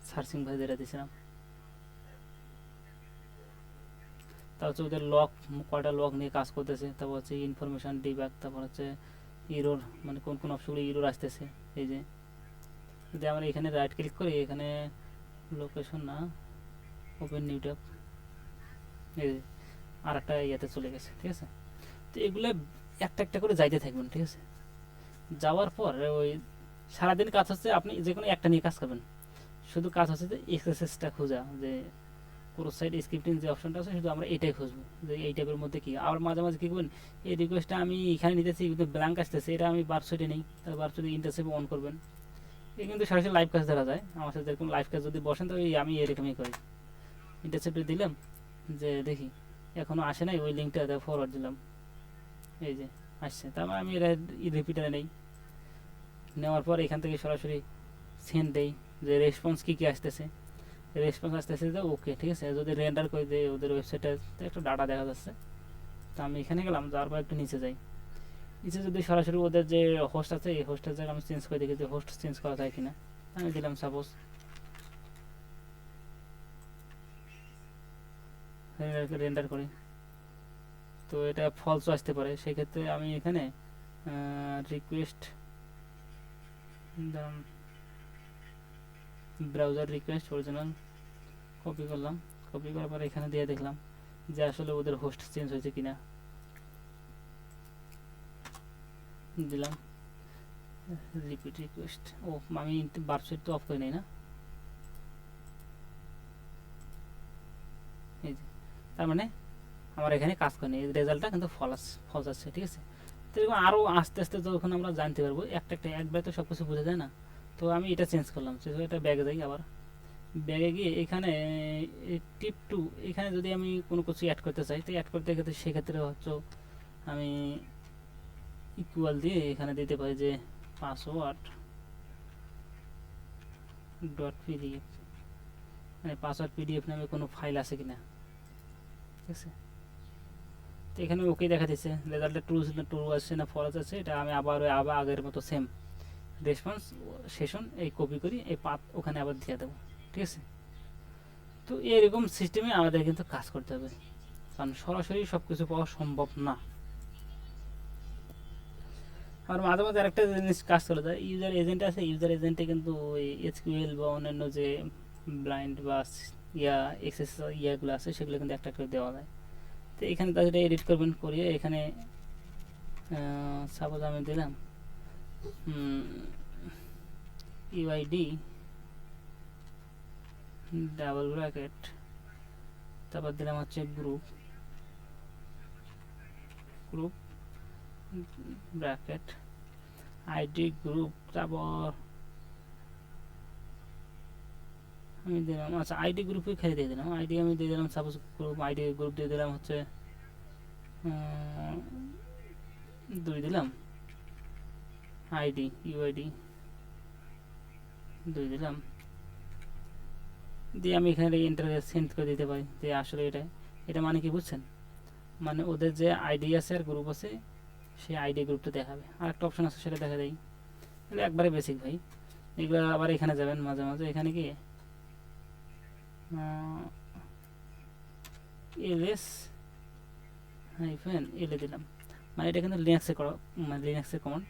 সার্চিং ভাই যেটা দিয়েছিলাম, তারপর হচ্ছে ওদের লক, কয়টা লক নিয়ে কাজ করতেছে, তারপর হচ্ছে ইনফরমেশন ডিব্যাক, তারপর হচ্ছে ইরোর, মানে কোন কোন অপশনগুলো ইরোর আসতেছে। এই যে যদি আমরা এখানে রাইট ক্লিক করি, এখানে লোকেশন না, ওপেন নিউ ট্যাব, এই যে আর একটা ইয়েতে চলে গেছে, ঠিক আছে। তো এগুলো একটা একটা করে যাইতে থাকবেন, ঠিক আছে। যাওয়ার পর ওই সারাদিন কাজ হচ্ছে, আপনি যে কোনো একটা নিয়ে কাজ করবেন, শুধু কাজ হচ্ছে যে এক্সারসাইজটা খোঁজা, যে ক্রস সাইট স্ক্রিপ্টিং যে অপশনটা আছে, শুধু আমরা এটাই খুঁজবো, যে এই টাইপের মধ্যে কি। আর মাঝে মাঝে কী করবেন, এই রিকোয়েস্টটা আমি এখানে নিতেছি কিন্তু ব্ল্যাঙ্ক আসতেছে, এটা আমি বারসুইটে নেই, তাহলে বারসুইটে ইন্টারসেপ অন করবেন। এই কিন্তু সরাসরি লাইভ কাজ ধরা যায়, আমার সাথে যেরকম লাইভ কাজ যদি বসেন, তো আমি এরকমই করি, ইন্টারসেপ্টে দিলাম, যে দেখি এখনও আসে নাই, ওই লিঙ্কটা ফরওয়ার্ড দিলাম, এই যে আসছে, তারপর আমি এটা রিপিটারে নেই, নেওয়ার পর এখান থেকে সরাসরি সেন্ড দেই, যে রেসপন্স কী কী আসতেছে, রেসপন্স আসতেছে যে ওকে, ঠিক আছে। যদি রেন্ডার করে দেয় ওদের ওয়েবসাইটে একটু ডাটা দেখা যাচ্ছে, তো আমি এখানে গেলাম, যাওয়ার পর একটু নিচে যাই, নিচে যদি সরাসরি ওদের যে হোস্ট আছে, এই হোস্টের জায়গায় আমি চেঞ্জ করে দেখি যে হোস্ট চেঞ্জ করা যায় কিনা। আমি দিলাম সাপোজ রেন্ডার করি, তো এটা ফলসও আসতে পারে, সেক্ষেত্রে আমি এখানে request browser request original copy করলাম, কপি করার পর এখানে দিয়ে দেখলাম যে আসলে ওদের হোস্ট চেঞ্জ হয়েছে কিনা, দিলাম রিপিট রিকোয়েস্ট। ও আমি বারসুইট তো অফ করে নিই না, এই যে, তার মানে আমার এখানে কাজ করেনি, এই রেজাল্টটা কিন্তু ফলস আসছে, ঠিক আছে। তো এরকম আরও আস্তে আস্তে যখন আমরা জানতে পারবো, একটা একটা একবারে তো সব কিছু বোঝা যায় না। তো আমি এটা চেঞ্জ করলাম, এটা ব্যাগে যাই, আবার ব্যাগে গিয়ে এখানে টিপ টু, এখানে যদি আমি কোনো কিছু অ্যাড করতে চাই, তো অ্যাড করতে গেলে সেক্ষেত্রে হচ্ছে আমি ইকুয়াল দিয়ে এখানে দিতে পারি যে পাসওয়ার্ড ডট পিডিএফ, মানে পাসওয়ার্ড পিডিএফ নামে কোনো ফাইল আছে কিনা, ঠিক আছে। তো এখানে ওকে দেখা দিচ্ছে, রেজাল্টটা ট্রু আসছে না ফলস আছে, এটা আমি আবার আগের মতো সেম রেসপন্স সেশন এই কপি করি, এই পাথ ওখানে আবার দিয়ে দেবো, ঠিক আছে। তো এরকম সিস্টেমে আমাদের কিন্তু কাজ করতে হবে, কারণ সরাসরি সব কিছু পাওয়া সম্ভব না। আর মাঝে মাঝে আরেকটা জিনিস কাজ চলে যায়, ইউজার এজেন্ট আছে, ইউজার এজেন্টে কিন্তু ওই এসকিউএল বা অন্যান্য যে ব্লাইন্ড বা এক্সেস ইয়াগুলো আছে, সেগুলো কিন্তু একটা করে দেওয়া যায়। তো এখানে তাদের এডিট করবেন, করিয়ে এখানে সাপোজ আমি দিলাম ইউআইডি ডাবল ব্র্যাকেট, তারপর দিলাম হচ্ছে গ্রুপ ব্র্যাকেট আইডি গ্রুপ, তারপর আমি দিলাম, আচ্ছা আইডি গ্রুপে খেলে দিয়ে দিলাম, আইডি আমি দিয়ে দিলাম সাপোজ গ্রুপ, আইডি গ্রুপ দিয়ে দিলাম হচ্ছে 2 দিলাম, আইডি ইউআইডি 2 দিলাম, দিয়ে আমি এখানে ইন্টারনেট সেন্ড করে দিতে পারি, যে আসলে এটা মানে কি বুঝছেন, মানে ওদের যে আইডি আছে আর গ্রুপ আছে, সেই আইডি গ্রুপটা দেখাবে। আর একটা অপশন আছে, সেটা দেখা দেয়, তাহলে একবারে বেসিক ভাই। এগুলো আবার এখানে যাবেন মাঝে মাঝে, এখানে কি এলএস হাইফেন এলে দিলাম, মানে এটা কিন্তু লিনাক্সে করা, মানে লিনাক্সের কমান্ড।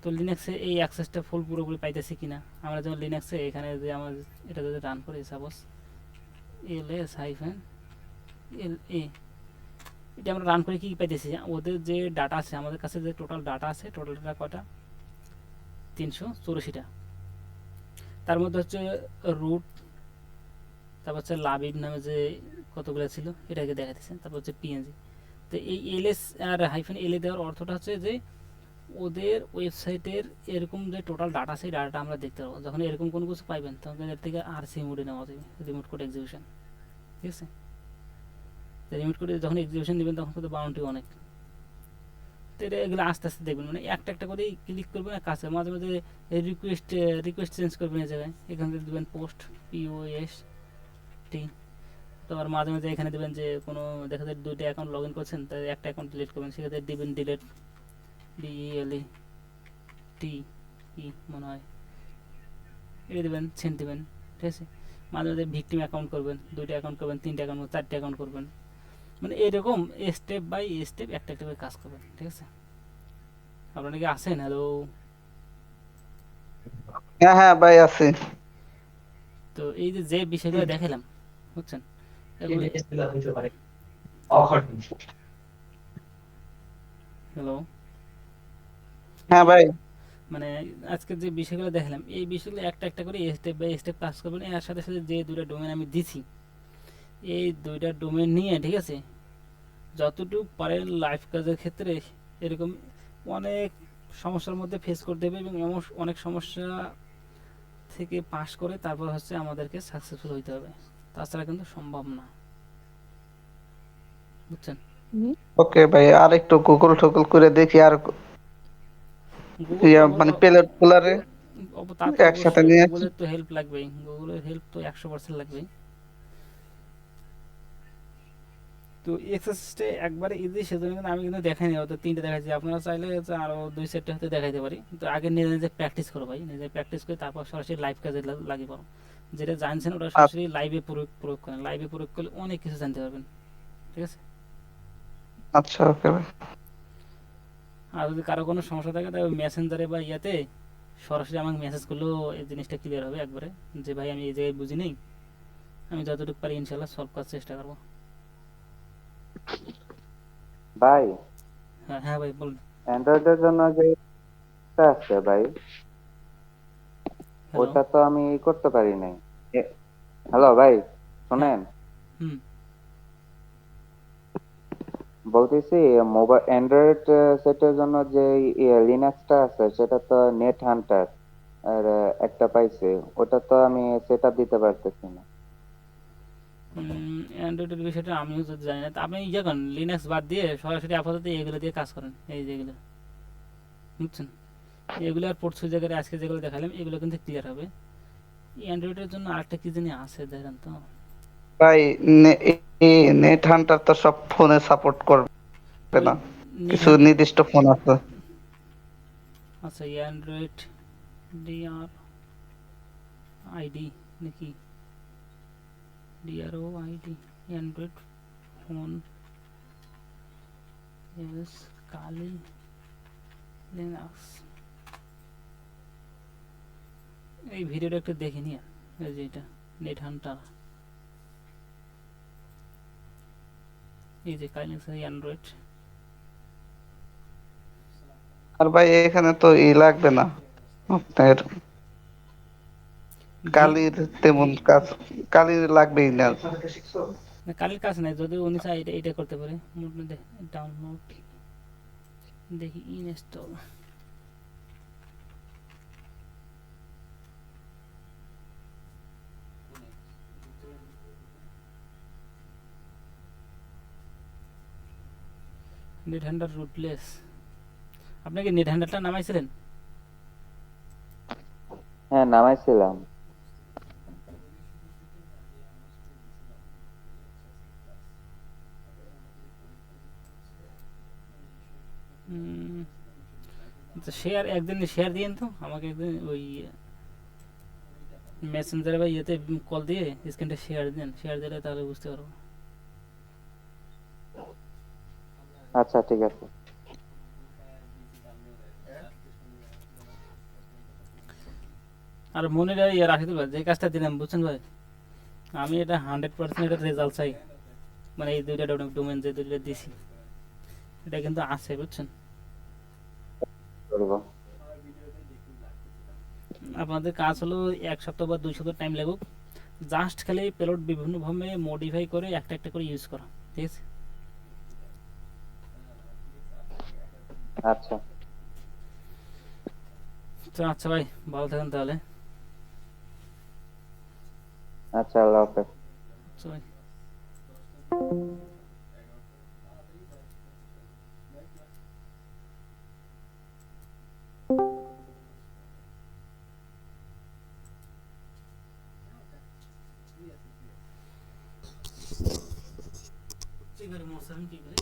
তো লিনাক্সে এই অ্যাক্সেসটা ফুল পুরোপুরি পাইতেছি কিনা, আমরা যেমন লিনাক্সে এখানে যে আমার এটা যদি রান করি সাপোজ এলএস হাইফেন এল এ, এটা আমরা রান করে কি পাইতেছি, ওদের যে ডাটা আছে আমাদের কাছে, যে টোটাল ডাটা আছে, টোটাল ডাটা কটা 384টা। তার মধ্যে হচ্ছে রুট, তারপর হচ্ছে লাবিব নামে যে কতগুলো ছিল এটাকে দেখাতেছে, তারপর হচ্ছে পিএনজি। তো এই এলএস আর হাইফেন এলএ দেওয়ার অর্থটা হচ্ছে যে ওদের ওয়েবসাইটের এরকম যে টোটাল ডাটা, সেই ডাটাটা আমরা দেখতে পাবো। যখন এরকম কোনো কিছু পাইবেন তখন এর থেকে আরসি মোডে নেওয়া যাবে, রিমোট কোড এক্সিকিউশন, ঠিক আছে। রিমোট কোডে যখন এক্সিকিউশন নেবেন তখন কিন্তু বাউন্ডারি অনেক। তো এটা এগুলো আস্তে আস্তে দেখবেন, মানে একটা একটা করেই ক্লিক করবেন আর কাছে মাঝে মাঝে রিকোয়েস্ট চেঞ্জ করবেন এই জায়গায়, এখান থেকে দেবেন পোস্ট পিওএস টি। তো আবার মাঝে মাঝে এখানে দেবেন যে কোনো দেখা যায় 2টা অ্যাকাউন্ট লগ ইন করছেন, তাই একটা অ্যাকাউন্ট ডিলিট করবেন, সেক্ষেত্রে দেবেন ডিলিট ডিএলই টি ই মনে হয়, এটা দেবেন, সেন্ড দেবেন, ঠিক আছে। মাঝে মাঝে ভিকটিম অ্যাকাউন্ট করবেন, 2টা অ্যাকাউন্ট করবেন, 3টা অ্যাকাউন্ট করবেন, 4টা অ্যাকাউন্ট করবেন, মানে এরকম স্টেপ বাই স্টেপ একটা একটা করে কাজ করবেন, ঠিক আছে। আপনারা কি আছেন? হ্যালো। হ্যাঁ হ্যাঁ ভাই আছে। তো এই যে যে বিষয়গুলো দেখালাম, বুঝছেন, এগুলো হ্যালো, হ্যাঁ এই ভাই। মানে আজকে যে বিষয়গুলো দেখালাম, এই বিষয়গুলো একটা একটা করে স্টেপ বাই স্টেপ কাজ করবেন। এর সাথে সাথে যে 2টা ডোমেন আমি দিছি, এই 2টা ডোমেন নিয়ে, ঠিক আছে, যতটুকু পারেন লাইভ কাজের ক্ষেত্রে এরকম অনেক সমস্যার মধ্যে ফেস করতে হবে, এবং অনেক সমস্যা থেকে পাস করে তারপর হচ্ছে আমাদেরকে সাকসেসফুল হইতে হবে, তাছাড়া কিন্তু সম্ভব না, বুঝছেন। ওকে ভাই, আর একটু গুগল টুগল করে দেখি, আর গুগল মানে প্লেট গুলারে তা তো একসাথে অবশ্যই নিয়ে আসি। গুগলের তো হেল্প লাগবেই, গুগলের হেল্প তো 100% লাগবেই। তো এক্সারসাইজটা একবারে ইজি, সেজন্য কিন্তু আমি কিন্তু দেখাইনি, হয়তো 3টে দেখাচ্ছি, আপনারা চাইলে হচ্ছে আরও 2 সেটটা হয়তো দেখাইতে পারি। তো আগে নিজে নিজে প্র্যাকটিস করো ভাই, নিজে প্র্যাকটিস করে তারপর সরাসরি লাইভ কাজে লাগিয়ে পড়ো। যেটা জানছেন ওটা সরাসরি লাইভে প্রয়োগ করেন, লাইভে প্রয়োগ করলে অনেক কিছু জানতে পারবেন, ঠিক আছে। আচ্ছা ওকে ভাই। আর যদি কারো কোনো সমস্যা থাকে তবে মেসেঞ্জারে বা ইয়াতে সরাসরি আমাকে মেসেজ করলেও এই জিনিসটা ক্লিয়ার হবে একবারে, যে ভাই আমি এই জায়গায় বুঝি নেই, আমি যতটুকু পারি ইনশাল্লাহ সলভ করার চেষ্টা করবো। ভাই, হ্যাঁ হ্যাঁ ভাই বলুন। অ্যান্ড্রয়েডের জন্য যে টা আছে ভাই, হ্যালো। ওটা তো আমি করতে পারি নাই। হ্যালো ভাই, হ্যাঁ। শোনেন, হুম। বলতেছি মোবাইল অ্যান্ড্রয়েড সেটের জন্য যে লিনাক্সটা আছে সেটা তো নেট হান্টার আর একটা পাইছে, ওটা তো আমি সেট আপ দিতে পারতেছি না। অ্যান্ড্রয়েডের বিষয়টা আমিও যদি জানি না, তা আপনি ইয়ে করেন, লিনাক্স বাদ দিয়ে সরাসরি আপাতত এগুলো দিয়ে কাজ করেন, এই যেগুলো, বুঝছেন, এগুলো আর পোর্ট সুইচ জায়গায় আজকে যেগুলো দেখালাম এগুলো কিন্তু ক্লিয়ার হবে। অ্যান্ড্রয়েডের জন্য আরেকটা কি জানি আছে, দেখেন তো। ভাই নেট হান্টার তো সব ফোনে সাপোর্ট করবে ওই না, নেট কিছু হান্টার, নির্দিষ্ট ফোন আছে। আচ্ছা অ্যান্ড্রয়েড ডিআর আইডি নাকি, DRO ID, Android phone S কালি লিনাক্স, এই ভিডিওটা একটু দেখে নিয়ে, এই যে এটা নেট হান্টার, এই যে কালি লিনাক্স অ্যান্ড্রয়েড। আর ভাই এখানে তো লাগবে না আপনার ভি কালির তেমন ভি কাজ, কালির লাগবেই না। না, কালির কাজ নাই, যদি উনি চায় এটা এটা করতে পারে। ডাউনলোড দেখি, ইনস্টল, নেট হ্যান্ডার রুটলেস, আপনি কি নেট হ্যান্ডারটা নামাইছিলেন? হ্যাঁ, নামাইছিলাম। আচ্ছা শেয়ার একদিন শেয়ার দিয়েন তো আমাকে, একদিন ওই মেসেঞ্জারে বা ইয়েতে কল দিয়ে স্ক্রিনটা শেয়ার দেন, শেয়ার দিলে তাহলে বুঝতে পারবো। আচ্ছা ঠিক আছে। আর মনে ইয়ে রাখি ভাই, যে কাজটা দিলাম বুঝছেন ভাই, আমি এটা 100% এটা রেজাল্ট চাই, মানে এই দুইটা ডোমেন যে দুইটা দিছি এটা কিন্তু আছে বুঝছেন। করবো। আপনাদের কাজ হলো 1 সপ্তাহ বা 2 সপ্তাহ টাইম লাগুক, জাস্ট খালি পেলোড বিভিন্নভাবে মডিফাই করে একটা একটা করে ইউজ করা, ঠিক আছে। আচ্ছা তো আচ্ছা ভাই, ভালো থাকেন তাহলে। আচ্ছা, আল্লাহ হাফেজ। আচ্ছা ভাই। কি করে